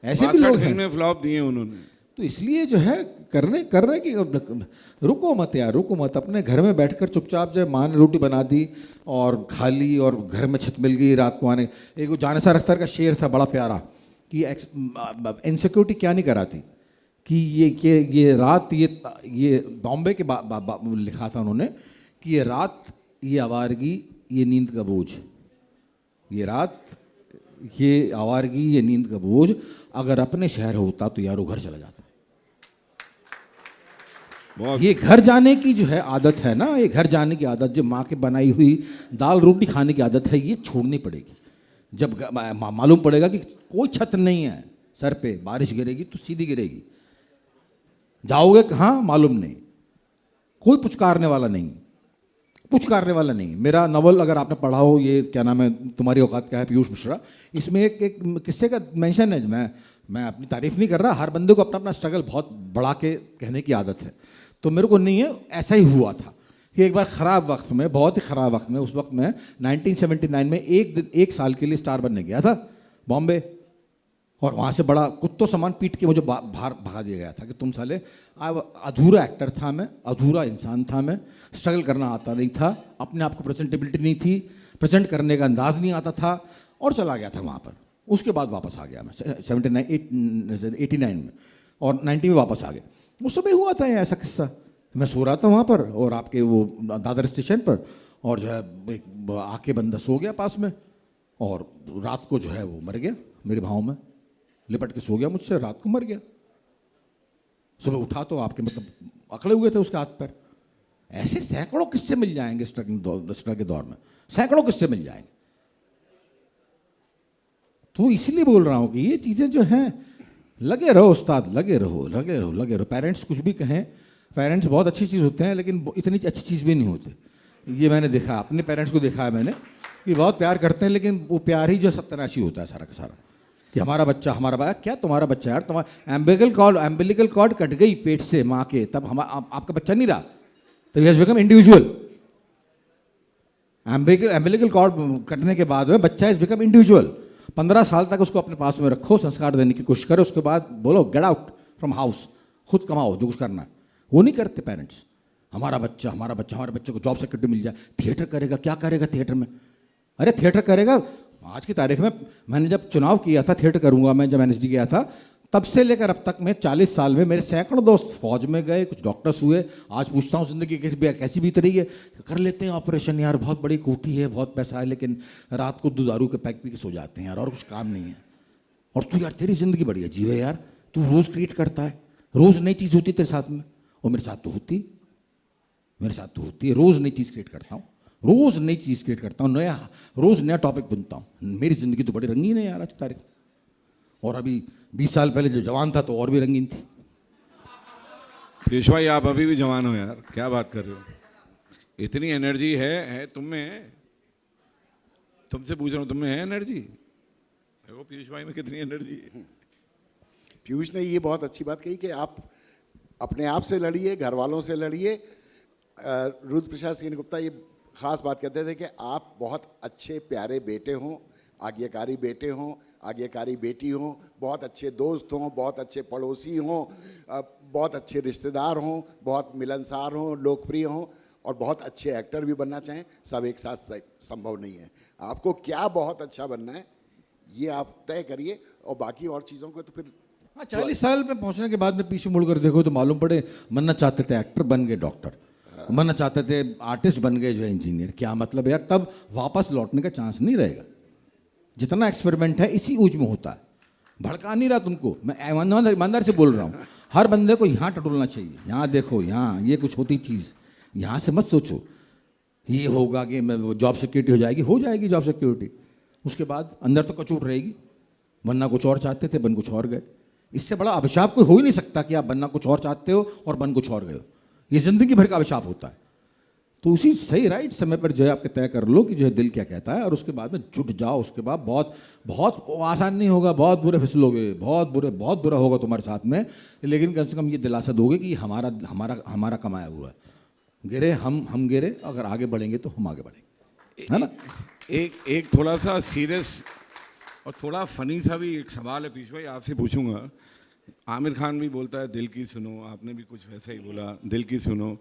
ऐसे भी लोग हैं। फिल्में फ्लॉप दी हैं उन्होंने। तो इसलिए जो है करने की रुको मत यार, रुको मत। अपने घर में बैठकर चुपचाप जो माँ ने रोटी बना दी और खा ली, और घर में छत मिल गई रात को आने। एक वो जानिसार अख्तर का शेर था बड़ा प्यारा कि इनसिक्योरिटी क्या नहीं कराती, कि ये रात ये बॉम्बे के लिखा था उन्होंने कि ये रात ये आवारगी ये नींद का बोझ, ये रात ये आवारगी ये नींद का बोझ अगर अपने शहर होता तो यार वो घर चला जाता। ये घर जाने की जो है आदत है ना, ये घर जाने की आदत, जो माँ के बनाई हुई दाल रोटी खाने की आदत है, ये छोड़नी पड़ेगी। जब मालूम पड़ेगा कि कोई छत नहीं है सर पे, बारिश गिरेगी तो सीधी गिरेगी, जाओगे कहाँ मालूम नहीं, कोई पुचकारने वाला नहीं, पुचकारने वाला नहीं। मेरा नॉवल अगर आपने पढ़ा हो, ये क्या नाम है, तुम्हारी औकात क्या है, पीयूष मिश्रा, इसमें एक किस्से का मेंशन है। मैं अपनी तारीफ नहीं कर रहा, हर बंदे को अपना अपना स्ट्रगल बहुत बढ़ा के कहने की आदत है, तो मेरे को नहीं है। ऐसा ही हुआ था कि एक बार ख़राब वक्त में, बहुत ही ख़राब वक्त में, उस वक्त में 1979 में एक साल के लिए स्टार बनने गया था बॉम्बे, और वहाँ से बड़ा कुत्तों सामान पीट के मुझे बाहर भगा दिया गया था कि तुम साले। अधूरा एक्टर था मैं, अधूरा इंसान था मैं, स्ट्रगल करना आता नहीं था, अपने आप को प्रेजेंटेबिलिटी नहीं थी, प्रेजेंट करने का अंदाज नहीं आता था, और चला गया था वहाँ पर। उसके बाद वापस आ गया मैं 89 में, और 90 में वापस आ गया। उस समय हुआ था ऐसा किस्सा, मैं सो रहा था वहाँ पर, और आपके वो दादर स्टेशन पर, और जो है एक आके बंदा सो गया पास में, और रात को जो है वो मर गया, मेरे भाव में लिपट के सो गया मुझसे, रात को मर गया। सुबह उठा तो आपके मतलब अकड़े हुए थे उसके हाथ पैर। ऐसे सैकड़ों किस्से मिल जाएंगे स्ट्रगल के दौर में, सैकड़ों किस्से मिल जाएंगे। तो इसलिए बोल रहा हूं कि ये चीजें जो हैं, लगे रहो उस्ताद, लगे रहो, लगे रहो, लगे रहो। पेरेंट्स कुछ भी कहें, पेरेंट्स बहुत अच्छी चीज़ होते हैं, लेकिन इतनी अच्छी चीज़ भी नहीं होते। ये मैंने देखा, अपने पेरेंट्स को देखा है मैंने, कि बहुत प्यार करते हैं, लेकिन वो प्यार ही जो सत्यानाशी होता है सारा का सारा, कि हमारा बच्चा, हमारा बच्चा। क्या तुम्हारा बच्चा यार, तुम्हारा एम्बिलिकल कॉर्ड कट गई पेट से माँ के, तब आपका बच्चा नहीं रहा, तो he has become individual. Umbilical cord कटने के बाद में बच्चा इज बिकम इंडिविजुअल। 15 साल तक उसको अपने पास में रखो, संस्कार देने की कोशिश करो, उसके बाद बोलो गेट आउट फ्रॉम हाउस, खुद कमाओ जो कुछ करना है। वो नहीं करते पेरेंट्स। हमारा बच्चा, हमारे बच्चे को जॉब सिक्योरिटी मिल जाए, थिएटर करेगा, क्या करेगा थिएटर में? अरे थिएटर करेगा, आज की तारीख में, मैंने जब चुनाव किया था, थिएटर करूंगा मैं, जब एनएसडी गया था, तब से लेकर अब तक में 40 साल में मेरे सैकड़ों दोस्त फौज में गए, कुछ डॉक्टर्स हुए। आज पूछता हूँ जिंदगी कैसी बीत रही है, कर लेते हैं ऑपरेशन यार, बहुत बड़ी कोठी है, बहुत पैसा है, लेकिन रात को 2 दारू के पैक पी के सो जाते हैं यार, और कुछ काम नहीं है। और तू यार, तेरी जिंदगी बढ़िया जीवे यार, तू रोज क्रिएट करता है, रोज नई चीज़ होती है तेरे साथ में, और मेरे साथ तो होती है, रोज नई चीज़ क्रिएट करता हूँ, रोज नई चीज़ क्रिएट करता हूँ, रोज नया टॉपिक बुनता हूँ। मेरी जिंदगी तो बड़ी रंगीन है यार आज की तारीख, और अभी 20 साल पहले जो जवान था तो और भी रंगीन थी। पीयूष भाई, आप अभी भी जवान हो यार, क्या बात कर रहे हो, इतनी एनर्जी है तुम में। तुमसे पूछ रहा हूँ, तुम में है एनर्जी? देखो पीयूष भाई में कितनी एनर्जी है। पीयूष ने ये बहुत अच्छी बात कही कि आप अपने आप से लड़िए, घर वालों से लड़िए। रुद्र प्रसाद सिंह गुप्ता ये खास बात कहते थे कि आप बहुत अच्छे प्यारे बेटे हों, आज्ञाकारी बेटे हों, आज्ञाकारी बेटी हों, बहुत अच्छे दोस्त हों, बहुत अच्छे पड़ोसी हों, बहुत अच्छे रिश्तेदार हों, बहुत मिलनसार हों, लोकप्रिय हों, और बहुत अच्छे एक्टर भी बनना चाहें। सब एक साथ संभव नहीं है। आपको क्या बहुत अच्छा बनना है ये आप तय करिए, और बाकी और चीज़ों को तो फिर। हाँ, 40 साल में पहुंचने के बाद में पीछे मुड़कर देखो तो मालूम पड़े, मन्ना चाहते थे एक्टर, बन गए डॉक्टर, मन्ना चाहते थे आर्टिस्ट, बन गए जो है इंजीनियर। क्या मतलब यार, तब वापस लौटने का चांस नहीं रहेगा। जितना एक्सपेरिमेंट है इसी ऊज में होता है। भड़का नहीं रहा तुमको, मैं ईमानदार से बोल रहा हूँ। हर बंदे को यहाँ टटोलना चाहिए, यहाँ देखो, यहाँ ये कुछ होती चीज़, यहाँ से मत सोचो ये होगा कि जॉब सिक्योरिटी हो जाएगी जॉब सिक्योरिटी, उसके बाद अंदर तो कचूट रहेगी। बनना कुछ और चाहते थे, बन कुछ और गए। इससे बड़ा अभिशाप कोई हो ही नहीं सकता कि आप बनना कुछ और चाहते हो और बन कुछ और गए हो। ये जिंदगी भर का अभिशाप होता है। तो उसी सही राइट समय पर जो है आपके तय कर लो कि जो है दिल क्या कहता है, और उसके बाद में जुट जाओ। उसके बाद बहुत आसान नहीं होगा, बहुत बुरे फिसलोगे, बहुत बुरा होगा तुम्हारे साथ में, लेकिन कम से कम ये दिलासा दोगे कि हमारा कमाया हुआ है। गिरे हम गिरे, अगर आगे बढ़ेंगे तो हम आगे बढ़ेंगे, है ना। एक थोड़ा सा सीरियस और थोड़ा फनी सा भी एक सवाल है पीयूष भाई, आपसे पूछूंगा। आमिर खान भी बोलता है दिल की सुनो, आपने भी कुछ वैसा ही बोला, दिल की सुनो।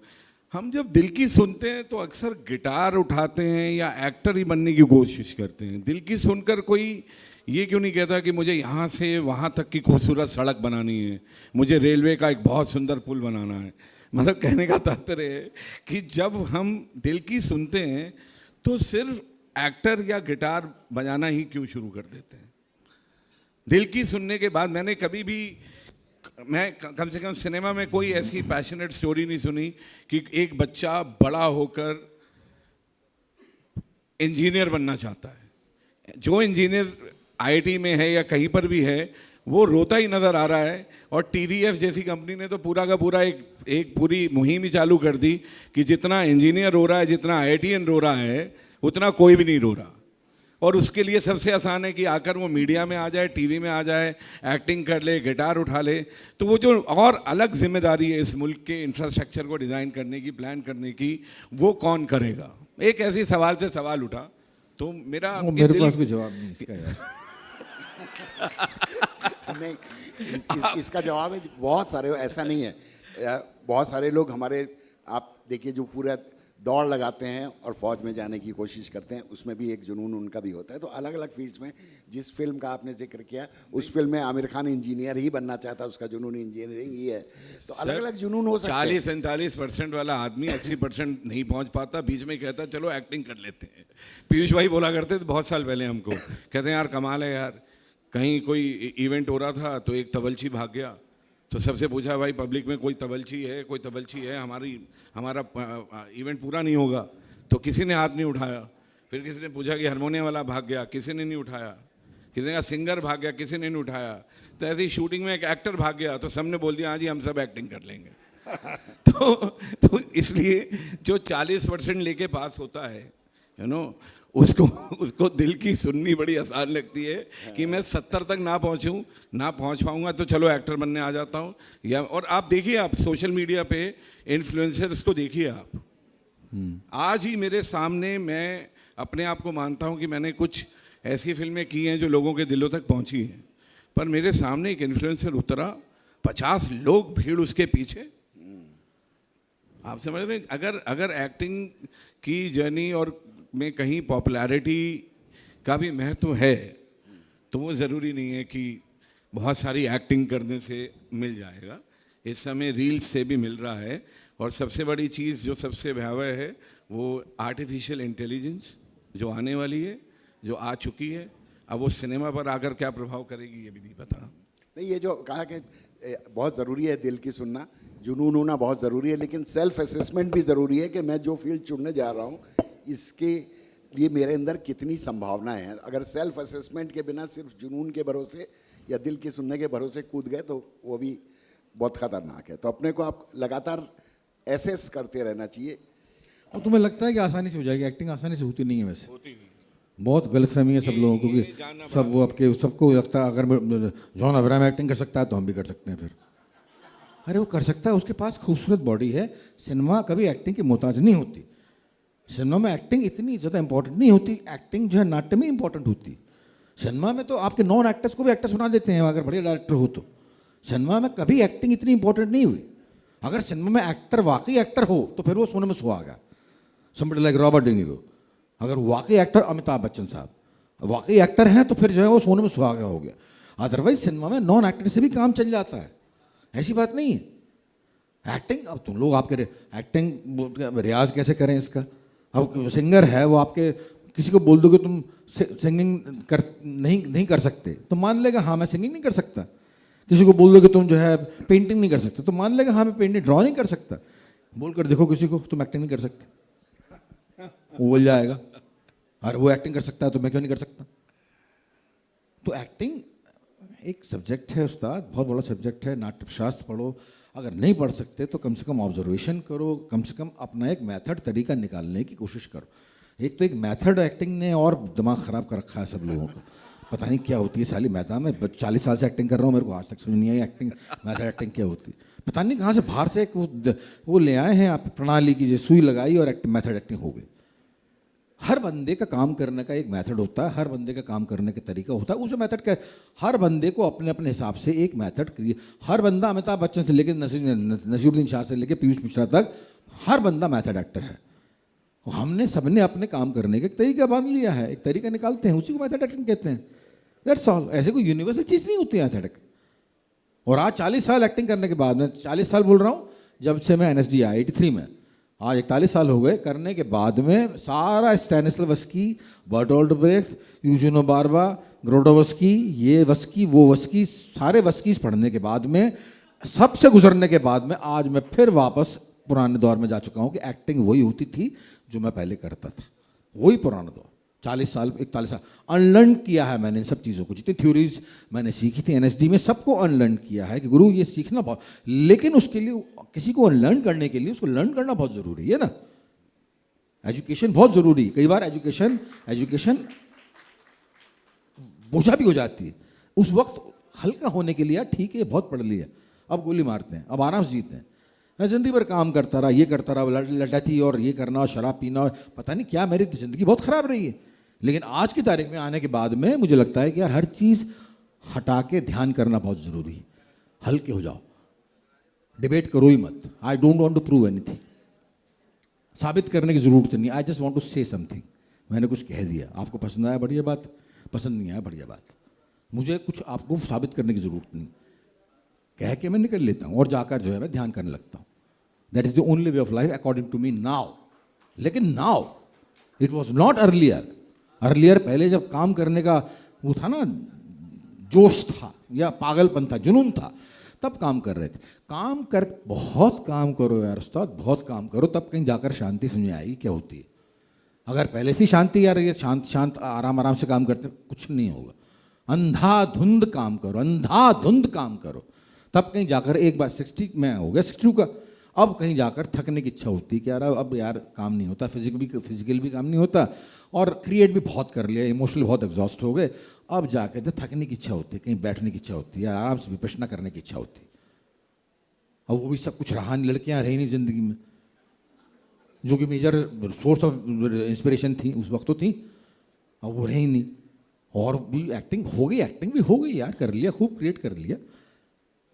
हम जब दिल की सुनते हैं तो अक्सर गिटार उठाते हैं या एक्टर ही बनने की कोशिश करते हैं। दिल की सुनकर कोई ये क्यों नहीं कहता कि मुझे यहाँ से वहाँ तक की खूबसूरत सड़क बनानी है, मुझे रेलवे का एक बहुत सुंदर पुल बनाना है। मतलब कहने का तात्पर्य है कि जब हम दिल की सुनते हैं तो सिर्फ एक्टर या गिटार बजाना ही क्यों शुरू कर देते हैं? दिल की सुनने के बाद मैं कम से कम सिनेमा में कोई ऐसी पैशनेट स्टोरी नहीं सुनी कि एक बच्चा बड़ा होकर इंजीनियर बनना चाहता है। जो इंजीनियर आईआईटी में है या कहीं पर भी है, वो रोता ही नज़र आ रहा है। और टीवीएफ जैसी कंपनी ने तो पूरा का पूरा एक पूरी मुहिम ही चालू कर दी कि जितना इंजीनियर रो रहा है, जितना आईआईटीएन रो रहा है, उतना कोई भी नहीं रो रहा। और उसके लिए सबसे आसान है कि आकर वो मीडिया में आ जाए, टीवी में आ जाए, एक्टिंग कर ले, गिटार उठा ले। तो वो जो और अलग जिम्मेदारी है इस मुल्क के इंफ्रास्ट्रक्चर को डिज़ाइन करने की, प्लान करने की, वो कौन करेगा? एक ऐसी सवाल से सवाल उठा तो मेरे पास कोई जवाब नहीं इसका यार। नहीं, इसका जवाब है बहुत सारे, ऐसा नहीं है। बहुत सारे लोग हमारे, आप देखिए, जो पूरा दौड़ लगाते हैं और फौज में जाने की कोशिश करते हैं, उसमें भी एक जुनून उनका भी होता है। तो अलग अलग फील्ड्स में, जिस फिल्म का आपने जिक्र किया, उस फिल्म में आमिर खान इंजीनियर ही बनना चाहता, उसका जुनून इंजीनियरिंग ही है। तो अलग अलग जुनून हो सकते हैं। 40-45% वाला आदमी 80% नहीं पहुंच पाता, बीच में कहता चलो एक्टिंग कर लेते हैं। पीयूष भाई बोला करते थे बहुत साल पहले हमको, कहते हैं यार कमाल है यार, कहीं कोई इवेंट हो रहा था तो एक तबलची भाग गया, तो सबसे पूछा भाई पब्लिक में कोई तबलची है, कोई तबलची है, हमारा इवेंट पूरा नहीं होगा। तो किसी ने हाथ नहीं उठाया। फिर किसी ने पूछा कि हारमोनियम वाला भाग गया, किसी ने नहीं उठाया। किसी ने सिंगर भाग गया, किसी ने नहीं उठाया। तो ऐसी शूटिंग में एक एक्टर भाग गया, तो सबने बोल दिया हाँ जी हम सब एक्टिंग कर लेंगे। तो इसलिए जो 40% लेके पास होता है, उसको दिल की सुननी बड़ी आसान लगती है कि मैं 70 तक ना पहुंच पाऊंगा तो चलो एक्टर बनने आ जाता हूं। या और आप देखिए, आप सोशल मीडिया पे इन्फ्लुएंसर्स को देखिए आप। आज ही मेरे सामने, मैं अपने आप को मानता हूं कि मैंने कुछ ऐसी फिल्में की हैं जो लोगों के दिलों तक पहुंची हैं, पर मेरे सामने एक इन्फ्लुएंसर उतरा, 50 लोग भीड़ उसके पीछे। आप समझ रहे हैं? अगर एक्टिंग की जर्नी और में कहीं पॉपुलैरिटी का भी महत्व है, तो वो ज़रूरी नहीं है कि बहुत सारी एक्टिंग करने से मिल जाएगा। इस समय रील्स से भी मिल रहा है। और सबसे बड़ी चीज़ जो सबसे भयावह है, वो आर्टिफिशियल इंटेलिजेंस जो आने वाली है, जो आ चुकी है। अब वो सिनेमा पर आकर क्या प्रभाव करेगी ये भी नहीं पता। नहीं, ये जो कहा कि बहुत ज़रूरी है दिल की सुनना, जुनून होना बहुत ज़रूरी है, लेकिन सेल्फ असेसमेंट भी ज़रूरी है कि मैं जो फील्ड चुनने जा रहा हूँ, इसके लिए मेरे अंदर कितनी संभावनाएं हैं। अगर सेल्फ असेसमेंट के बिना सिर्फ जुनून के भरोसे या दिल की सुनने के भरोसे कूद गए तो वो भी बहुत ख़तरनाक है। तो अपने को आप लगातार एसेस करते रहना चाहिए। और तुम्हें लगता है कि आसानी से हो जाएगी एक्टिंग? आसानी से होती नहीं है वैसे, होती नहीं। बहुत गलतफहमी है सब लोगों को कि सब वो सबको लगता है अगर जॉन अब्राहम एक्टिंग कर सकता है तो हम भी कर सकते हैं। फिर अरे वो कर सकता है, उसके पास खूबसूरत बॉडी है। सिनेमा कभी एक्टिंग की मोहताज नहीं होती। सिनेमा में एक्टिंग इतनी ज़्यादा इंपॉर्टेंट नहीं होती। एक्टिंग जो है नाट्य में इंपॉर्टेंट होती। सिनेमा में तो आपके नॉन एक्टर्स को भी एक्टर्स बना देते हैं अगर बढ़िया डायरेक्टर हो तो। सिनेमा में कभी एक्टिंग इतनी इंपॉर्टेंट नहीं हुई। अगर सिनेमा में एक्टर वाकई एक्टर हो तो फिर वो सोने में सुहागा। Somebody like Robert De Niro, अगर वाकई एक्टर अमिताभ बच्चन साहब वाकई एक्टर हैं तो फिर जो है वो सोने में सुहागा हो गया। अदरवाइज सिनेमा में नॉन एक्टर से भी काम चल जाता है, ऐसी बात नहीं है। एक्टिंग, अब तुम लोग आपके एक्टिंग रियाज कैसे करें इसका? अब सिंगर है वो, आपके किसी को बोल दोगे तुम सिंगिंग नहीं कर सकते तो मान लेगा हाँ मैं सिंगिंग नहीं कर सकता। किसी को बोल दोगे तुम जो है पेंटिंग नहीं कर सकते तो मान लेगा हाँ मैं पेंटिंग ड्रॉ नहीं कर सकता। बोल कर देखो किसी को तुम एक्टिंग नहीं कर सकते, वो बोल जाएगा और वो एक्टिंग कर सकता है तो मैं क्यों नहीं कर सकता? तो एक्टिंग एक सब्जेक्ट है उस्ताद, बहुत बड़ा सब्जेक्ट है। नाट्यशास्त्र पढ़ो, अगर नहीं पढ़ सकते तो कम से कम ऑब्जर्वेशन करो, कम से कम अपना एक मेथड तरीका निकालने की कोशिश करो। एक तो एक मेथड एक्टिंग ने और दिमाग ख़राब कर रखा है सब लोगों का। पता नहीं क्या होती है साली मैदान में, 40 साल से एक्टिंग कर रहा हूँ, मेरे को आज तक समझ नहीं आई एक्टिंग मेथड एक्टिंग क्या होती है। पता नहीं कहाँ से बाहर से एक वो ले आए हैं आप प्रणाली की, जो सुई लगाई और मेथड एक्टिंग हो गई। हर बंदे का काम करने का एक मेथड होता है, हर बंदे का काम करने का तरीका होता है। उस मेथड का हर बंदे को अपने अपने हिसाब से एक मेथड क्रिएट। हर बंदा अमिताभ बच्चन से लेकर नसीरुद्दीन शाह से लेकर पीयूष मिश्रा तक हर बंदा मेथड एक्टर है। हमने सबने अपने काम करने का एक तरीका बांध लिया है, एक तरीका निकालते हैं, उसी को मेथड एक्टिंग कहते हैं। That's all. ऐसे कोई यूनिवर्सल चीज़ नहीं होती है मेथड एक्टिंग। और आज 40 साल एक्टिंग करने के बाद, मैं 40 साल बोल रहा हूँ जब से मैं NSD आया 83 में, आज 41 साल हो गए करने के बाद में, सारा स्टैनिस्लावस्की, बर्टोल्ट ब्रेख्ट, यूजीनो बार्बा, ग्रोडोवस्की, ये वस्की वो वस्की, सारे वस्कीज पढ़ने के बाद में, सबसे गुजरने के बाद में आज मैं फिर वापस पुराने दौर में जा चुका हूँ कि एक्टिंग वही होती थी जो मैं पहले करता था, वही पुराना दौर। 40 साल 41 साल अनलर्न किया है मैंने इन सब चीज़ों को, जितनी थ्योरीज मैंने सीखी थी एनएसडी में सबको अनलर्न किया है कि गुरु ये सीखना बहुत, लेकिन उसके लिए किसी को अनलर्न करने के लिए उसको लर्न करना बहुत ज़रूरी है ना। एजुकेशन बहुत ज़रूरी है। कई बार एजुकेशन बोझा भी हो जाती है। उस वक्त हल्का होने के लिए यार ठीक है बहुत पढ़ लिया, अब गोली मारते हैं, अब आराम से जीते हैं। मैं ज़िंदगी भर काम करता रहा, ये करता रहा, लड़ाती और ये करना और शराब पीना और पता नहीं क्या, मेरी ज़िंदगी बहुत ख़राब रही है। लेकिन आज की तारीख में आने के बाद में मुझे लगता है कि यार हर चीज़ हटा के ध्यान करना बहुत ज़रूरी है। हल्के हो जाओ, डिबेट करो ही मत। I don't want to prove anything, साबित करने की ज़रूरत नहीं। I just want to say something. मैंने कुछ कह दिया, आपको पसंद आया बढ़िया बात, पसंद नहीं आया बढ़िया बात। मुझे कुछ आपको साबित करने की ज़रूरत नहीं, कह के मैं निकल लेता हूँ और जाकर जो है मैं ध्यान करने लगता हूँ। That is the only way of life according to me now. लेकिन now it was not earlier पहले जब काम करने का वो था ना, जोश था या पागलपन था, जुनून था, तब काम कर रहे थे। बहुत काम करो यार उस्ताद, बहुत काम करो, तब कहीं जाकर शांति समझ में आएगी क्या होती है। अगर पहले से शांति यार ये शांत आराम से काम करते कुछ नहीं होगा। अंधाधुंध काम करो, तब कहीं जाकर एक बार 60 में हो गया 62 का, अब कहीं जाकर थकने की इच्छा होती है कि यार अब यार काम नहीं होता, फिजिकल भी काम नहीं होता और क्रिएट भी बहुत कर लिया, इमोशनल बहुत एग्जॉस्ट हो गए। अब जाकर जब थकने की इच्छा होती है, कहीं बैठने की इच्छा होती है, यार आराम से विपश्यना करने की इच्छा होती है। अब वो भी सब कुछ रहा नहीं, लड़कियाँ रही नहीं ज़िंदगी में, जो कि मेजर सोर्स ऑफ इंस्पिरेशन थी उस वक्त तो थी, अब वो रही नहीं। और भी एक्टिंग भी हो गई यार, कर लिया, खूब क्रिएट कर लिया।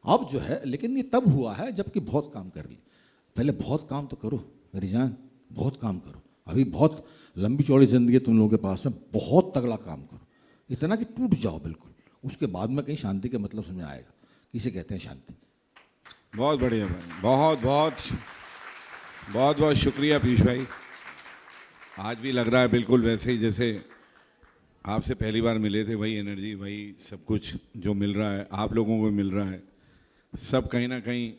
अब जो है, लेकिन ये तब हुआ है जबकि बहुत काम कर लिया। पहले बहुत काम तो करो मेरी जान, बहुत काम करो। अभी बहुत लंबी चौड़ी ज़िंदगी है तुम लोगों के पास में, बहुत तगड़ा काम करो, इतना कि टूट जाओ बिल्कुल। उसके बाद में कहीं शांति का मतलब समझ में आएगा, किसे कहते हैं शांति। बहुत बढ़िया भाई, बहुत बहुत शुक्रिया पीयूष भाई। आज भी लग रहा है बिल्कुल वैसे ही जैसे आपसे पहली बार मिले थे, वही एनर्जी, वही सब कुछ जो मिल रहा है आप लोगों को मिल रहा है। सब कहीं ना कहीं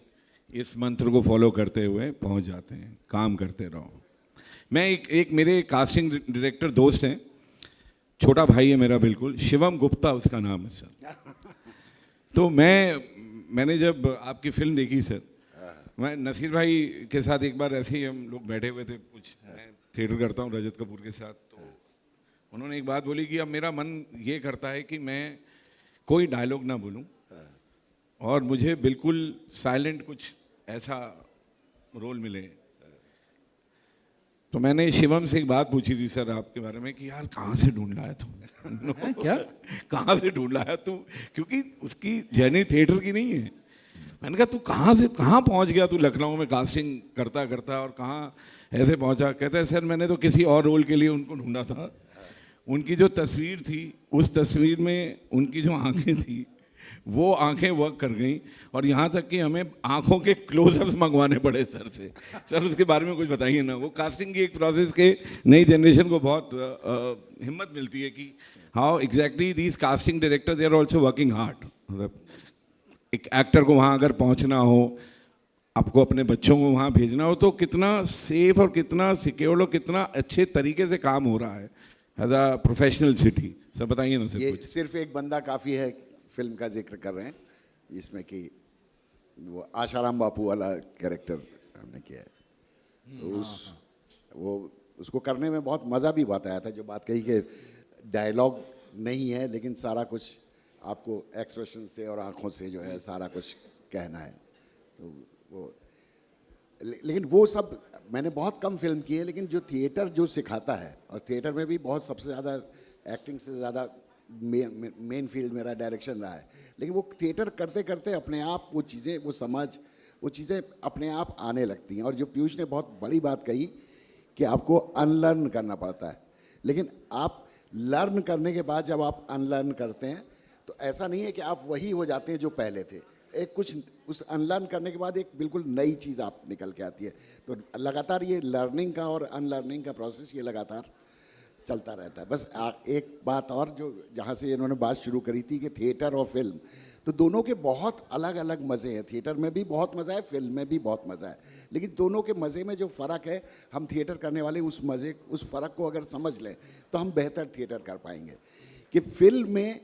इस मंत्र को फॉलो करते हुए पहुंच जाते हैं, काम करते रहो। मैं एक मेरे कास्टिंग डायरेक्टर दोस्त हैं, छोटा भाई है मेरा बिल्कुल, शिवम गुप्ता उसका नाम है सर। तो मैंने जब आपकी फिल्म देखी सर, मैं नसीर भाई के साथ एक बार ऐसे ही हम लोग बैठे हुए थे, कुछ मैं थिएटर करता हूँ रजत कपूर के साथ, तो उन्होंने एक बात बोली कि अब मेरा मन ये करता है कि मैं कोई डायलॉग ना बोलूं और मुझे बिल्कुल साइलेंट कुछ ऐसा रोल मिले। तो मैंने शिवम से एक बात पूछी थी सर आपके बारे में कि यार कहाँ से ढूंढ लाया तुम क्या कहाँ से ढूंढ लाया तू, क्योंकि उसकी जर्नी थिएटर की नहीं है। मैंने कहा तू कहाँ पहुँच गया तू लखनऊ में कास्टिंग करता करता और कहाँ ऐसे पहुँचा। कहता है सर मैंने तो किसी और रोल के लिए उनको ढूंढा था, उनकी जो तस्वीर थी उस तस्वीर में उनकी जो आंखें थी वो आंखें वर्क कर गई और यहाँ तक कि हमें आंखों के क्लोजअप्स मंगवाने पड़े सर से। सर उसके बारे में कुछ बताइए ना। वो कास्टिंग की एक प्रोसेस के नई जनरेशन को बहुत हिम्मत मिलती है कि how exactly these casting director they are also working hard. मतलब एक एक्टर को वहाँ अगर पहुँचना हो, आपको अपने बच्चों को वहाँ भेजना हो, तो कितना सेफ और कितना सिक्योर और कितना अच्छे तरीके से काम हो रहा है as a professional city. Sir बताइए ना सर। ये कुछ सिर्फ एक बंदा काफ़ी है, फिल्म का जिक्र कर रहे हैं जिसमें कि वो आशाराम बापू वाला कैरेक्टर हमने किया है। तो उसको करने में बहुत मज़ा भी बहुत आया था। जो बात कही कि डायलॉग नहीं है लेकिन सारा कुछ आपको एक्सप्रेशन से और आंखों से जो है सारा कुछ कहना है, तो वो लेकिन वो सब मैंने बहुत कम फिल्म की है, लेकिन जो थिएटर जो सिखाता है, और थिएटर में भी बहुत सबसे ज़्यादा एक्टिंग से ज़्यादा मेन फील्ड मेरा डायरेक्शन रहा है, लेकिन वो थिएटर करते करते अपने आप वो चीज़ें, वो समझ, वो चीज़ें अपने आप आने लगती हैं। और जो पीयूष ने बहुत बड़ी बात कही कि आपको अनलर्न करना पड़ता है, लेकिन आप लर्न करने के बाद जब आप अनलर्न करते हैं तो ऐसा नहीं है कि आप वही हो जाते हैं जो पहले थे। एक कुछ उस अनलर्न करने के बाद एक बिल्कुल नई चीज़ आप निकल के आती है। तो लगातार ये लर्निंग का और अनलर्निंग का प्रोसेस ये लगातार चलता रहता है। बस एक बात और जो जहाँ से इन्होंने बात शुरू करी थी कि थिएटर और फिल्म, तो दोनों के बहुत अलग अलग मज़े हैं। थिएटर में भी बहुत मज़ा है, फिल्म में भी बहुत मज़ा है, लेकिन दोनों के मज़े में जो फ़र्क है, हम थिएटर करने वाले उस मज़े, उस फ़र्क को अगर समझ लें तो हम बेहतर थिएटर कर पाएंगे। कि फिल्म में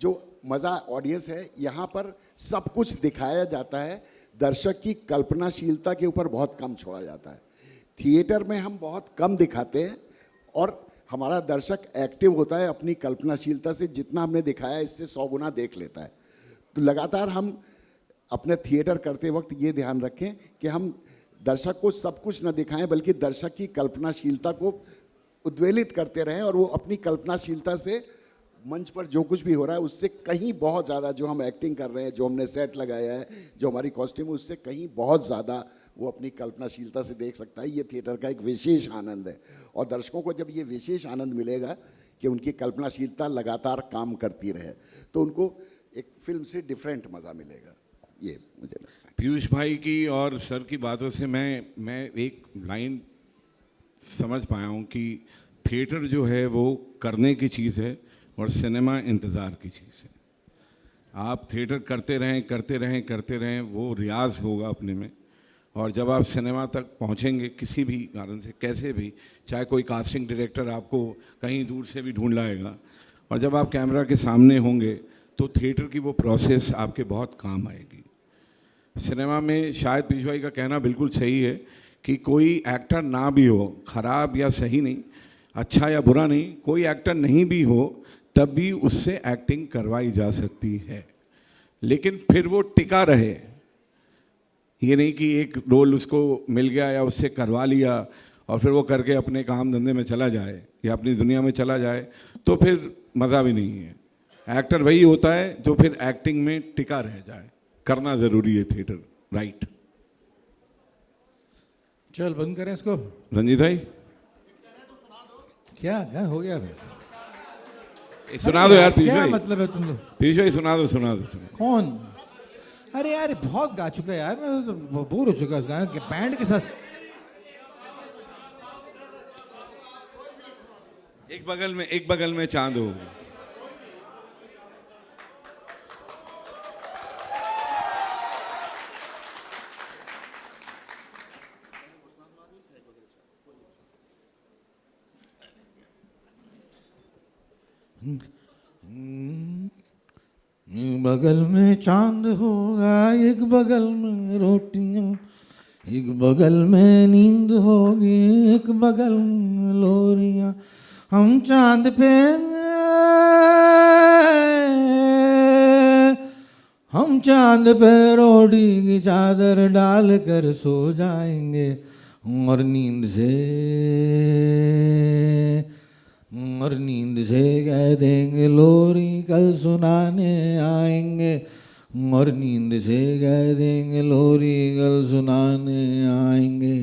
जो मज़ा ऑडियंस है, यहाँ पर सब कुछ दिखाया जाता है, दर्शक की कल्पनाशीलता के ऊपर बहुत कम छोड़ा जाता है। थिएटर में हम बहुत कम दिखाते हैं और हमारा दर्शक एक्टिव होता है अपनी कल्पनाशीलता से, जितना हमने दिखाया इससे 100 गुना देख लेता है। तो लगातार हम अपने थिएटर करते वक्त ये ध्यान रखें कि हम दर्शक को सब कुछ न दिखाएं, बल्कि दर्शक की कल्पनाशीलता को उद्वेलित करते रहें और वो अपनी कल्पनाशीलता से मंच पर जो कुछ भी हो रहा है उससे कहीं बहुत ज़्यादा, जो हम एक्टिंग कर रहे हैं, जो हमने सेट लगाया है, जो हमारी कॉस्ट्यूम है, उससे कहीं बहुत ज़्यादा वो अपनी कल्पनाशीलता से देख सकता है। ये थिएटर का एक विशेष आनंद है और दर्शकों को जब ये विशेष आनंद मिलेगा कि उनकी कल्पनाशीलता लगातार काम करती रहे, तो उनको एक फिल्म से डिफरेंट मज़ा मिलेगा। ये मुझे लगता है। पीयूष भाई की और सर की बातों से मैं एक लाइन समझ पाया हूँ कि थिएटर जो है वो करने की चीज़ है और सिनेमा इंतज़ार की चीज़ है। आप थिएटर करते रहें, वो रियाज होगा अपने में, और जब आप सिनेमा तक पहुंचेंगे किसी भी कारण से, कैसे भी, चाहे कोई कास्टिंग डायरेक्टर आपको कहीं दूर से भी ढूंढ लाएगा, और जब आप कैमरा के सामने होंगे तो थिएटर की वो प्रोसेस आपके बहुत काम आएगी। सिनेमा में शायद पीयूष भाई का कहना बिल्कुल सही है कि कोई एक्टर ना भी हो, ख़राब या सही नहीं, अच्छा या बुरा नहीं, कोई एक्टर नहीं भी हो तब भी उससे एक्टिंग करवाई जा सकती है, लेकिन फिर वो टिका रहे। ये नहीं कि एक रोल उसको मिल गया या उससे करवा लिया और फिर वो करके अपने काम धंधे में चला जाए या अपनी दुनिया में चला जाए, तो फिर मज़ा भी नहीं है। एक्टर वही होता है जो फिर एक्टिंग में टिका रह जाए। करना ज़रूरी है थिएटर, राइट। चल बंद करें इसको। रंजीत भाई क्या क्या हो गया फिर? सुना दो यार पीयूष क्या भाई। मतलब है तुम लोग? पीयूष भाई सुना दो। कौन? अरे यार बहुत गा चुका है यार, मैं तो बोर हो चुका उस गाने के बैंड के साथ। एक बगल में चांद हो। बगल में चांद होगा, एक बगल में रोटियां, एक बगल में नींद होगी, एक बगल में लोरियां। हम चांद पे रोटी की चादर डाल कर सो जाएंगे और नींद से कह देंगे लोरी कल सुनाने आएंगे, और नींद से कह देंगे लोरी कल सुनाने आएंगे।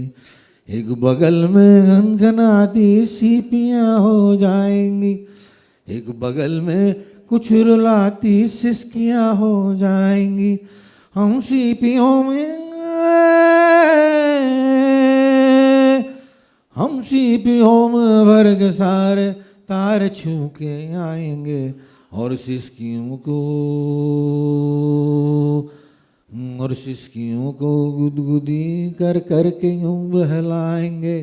एक बगल में घनघनाती सीपियाँ हो जाएंगी, एक बगल में कुछ रुलाती सिसकियाँ हो जाएंगी। हम सीपियों में भर के सारे तार छू के आएंगे और सिसकियों को गुदगुदी कर के यूं बहलाएंगे,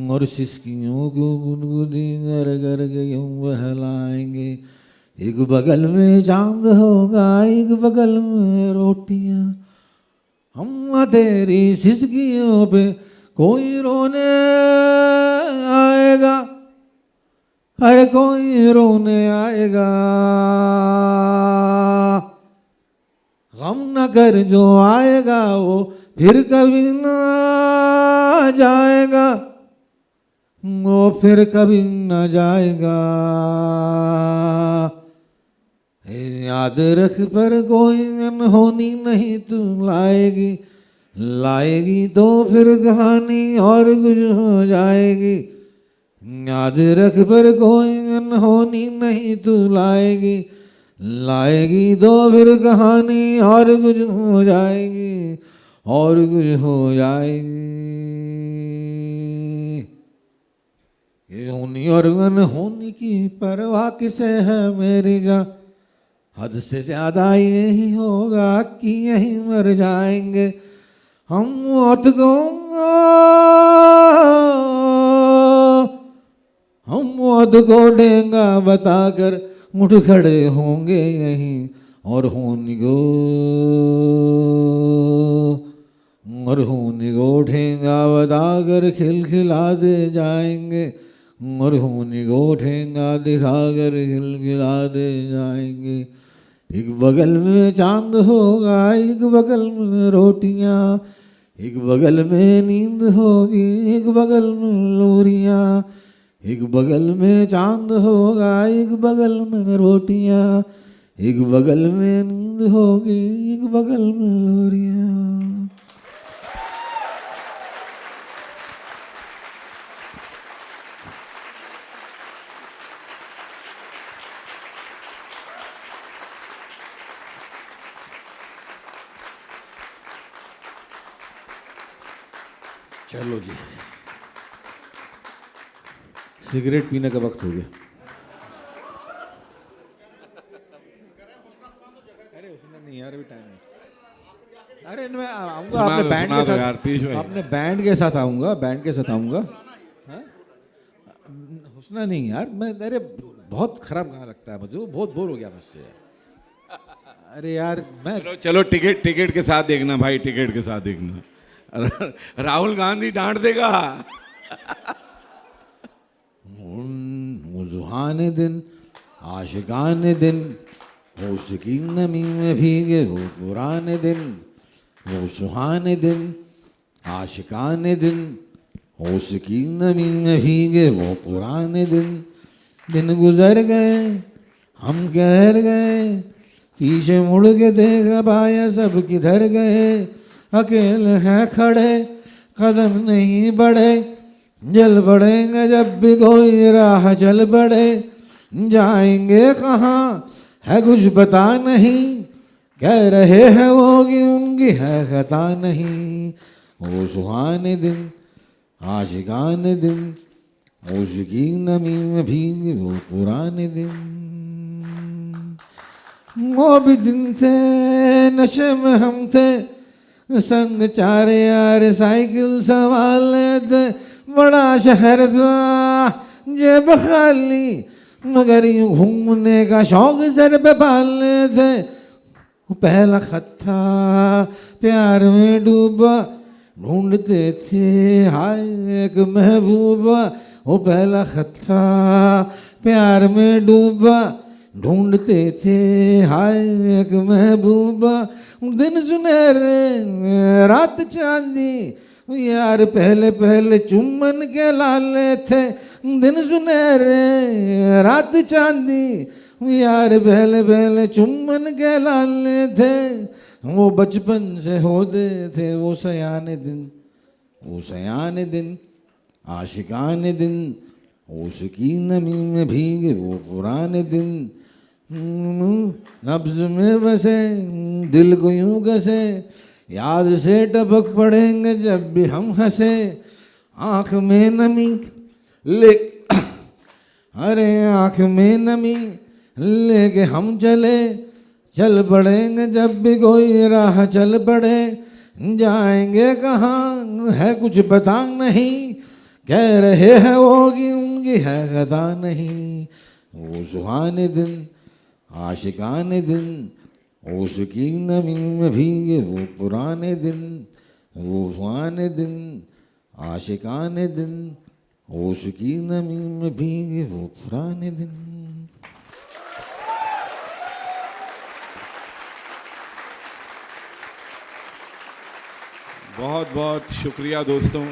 और सिसकियों को गुदगुदी कर के यूं बहलाएंगे। एक बगल में चांद होगा, एक बगल में रोटियां। हम तेरी सिसकियों पे कोई रोने आएगा, हर कोई रोने आएगा। गम न कर जो आएगा वो फिर कभी ना जाएगा, वो फिर कभी ना जाएगा। याद रख पर कोई अनहोनी नहीं तू लाएगी तो फिर कहानी और कुछ हो जाएगी। याद रख पर कोई अनहोनी नहीं तू लाएगी तो फिर कहानी और कुछ हो जाएगी, और कुछ हो जाएगी। ये होनी और अनहोनी की परवाह किसे है मेरी जान, हद से ज्यादा यही होगा कि यहीं मर जाएंगे हम। मौत को हम मौत को डेंगा बताकर उठ खड़े होंगे यहीं और होने को ठेंगा बताकर खिलखिला दे जाएंगे और होने को ठेंगा दिखाकर खिलखिला दे जाएंगे। एक बगल में चांद होगा, एक बगल में रोटियां, एक बगल में नींद होगी, एक बगल में लोरियां। एक बगल में चांद होगा, एक बगल में रोटियां, एक बगल में नींद होगी, एक बगल में लोरियां। चलो जी, सिगरेट पीने का वक्त हो गया। अरे उसने नहीं यार, अभी टाइम नहीं। अरे मैं आऊंगा सुना अपने दो, बैंड सुना के दो यार, पीयूष साथ, भाई। अपने बैंड के साथ आऊंगा, बैंड के साथ आऊंगा। हाँ? हुस्ना नहीं यार, मैं, अरे बहुत खराब गाना लगता है मुझे, वो बहुत बोर हो गया मुझसे यार। अरे यार मैं, चलो चलो, टिकट टिकट के साथ देखना भाई, टिकट के साथ देखना। राहुल गांधी डांट देगा। वो सुहाने दिन, आशिकाने दिन, वो उसकी नमी में भीगे वो पुराने दिन। वो सुहाने दिन, आशिकाने दिन, वो उसकी नमी में भीगे वो पुराने दिन। दिन गुजर गए, हम ठहर गए, पीछे मुड़ के देखा पाया सब किधर गए। अकेले हैं खड़े, कदम नहीं बढ़े, जल पड़ेंगे जब भी कोई राह चल पड़े। जाएंगे कहाँ है कुछ पता नहीं, कह रहे हैं वो कि उनकी है खता नहीं। वो सुहाने दिन, आशिकाने दिन, उसकी नमी में भीगे वो पुराने दिन। वो भी दिन थे नशे में हम थे, संग चार यार साइकिल संभाले थे। बड़ा शहर था जेब खाली, मगर यूं घूमने का शौक सर पे पाले थे। वो पहला खत था प्यार में डूबा, ढूंढते थे हाय एक महबूबा। वो पहला खत था प्यार में डूबा, ढूंढते थे हाय एक महबूबा। दिन सुनहरे रात चांदी, यार पहले पहले चुम्बन के लाले थे। दिन सुनहरे रात चांदी, यार पहले पहले चुम्बन के लाले थे। वो बचपन से होते थे वो सयाने दिन, वो सयाने दिन, आशिकाने दिन, उसकी नमी में भीगे वो पुराने दिन। नब्ज में बसे दिल को यूं कसे, याद से टपक पड़ेंगे जब भी हम हंसे। आँख में नमी ले, अरे आँख में नमी लेके हम चले, चल पड़ेंगे जब भी कोई राह चल पड़े। जाएंगे कहाँ है कुछ पता नहीं, कह रहे हैं वो कि उनकी है खता नहीं। वो सुहाने दिन, आशिकाने दिन, उसकी नमी में भीगे वो पुराने दिन। वो सुहाने दिन, आशिकाने दिन, उसकी नमी में भीगे वो पुराने दिन। बहुत बहुत शुक्रिया दोस्तों।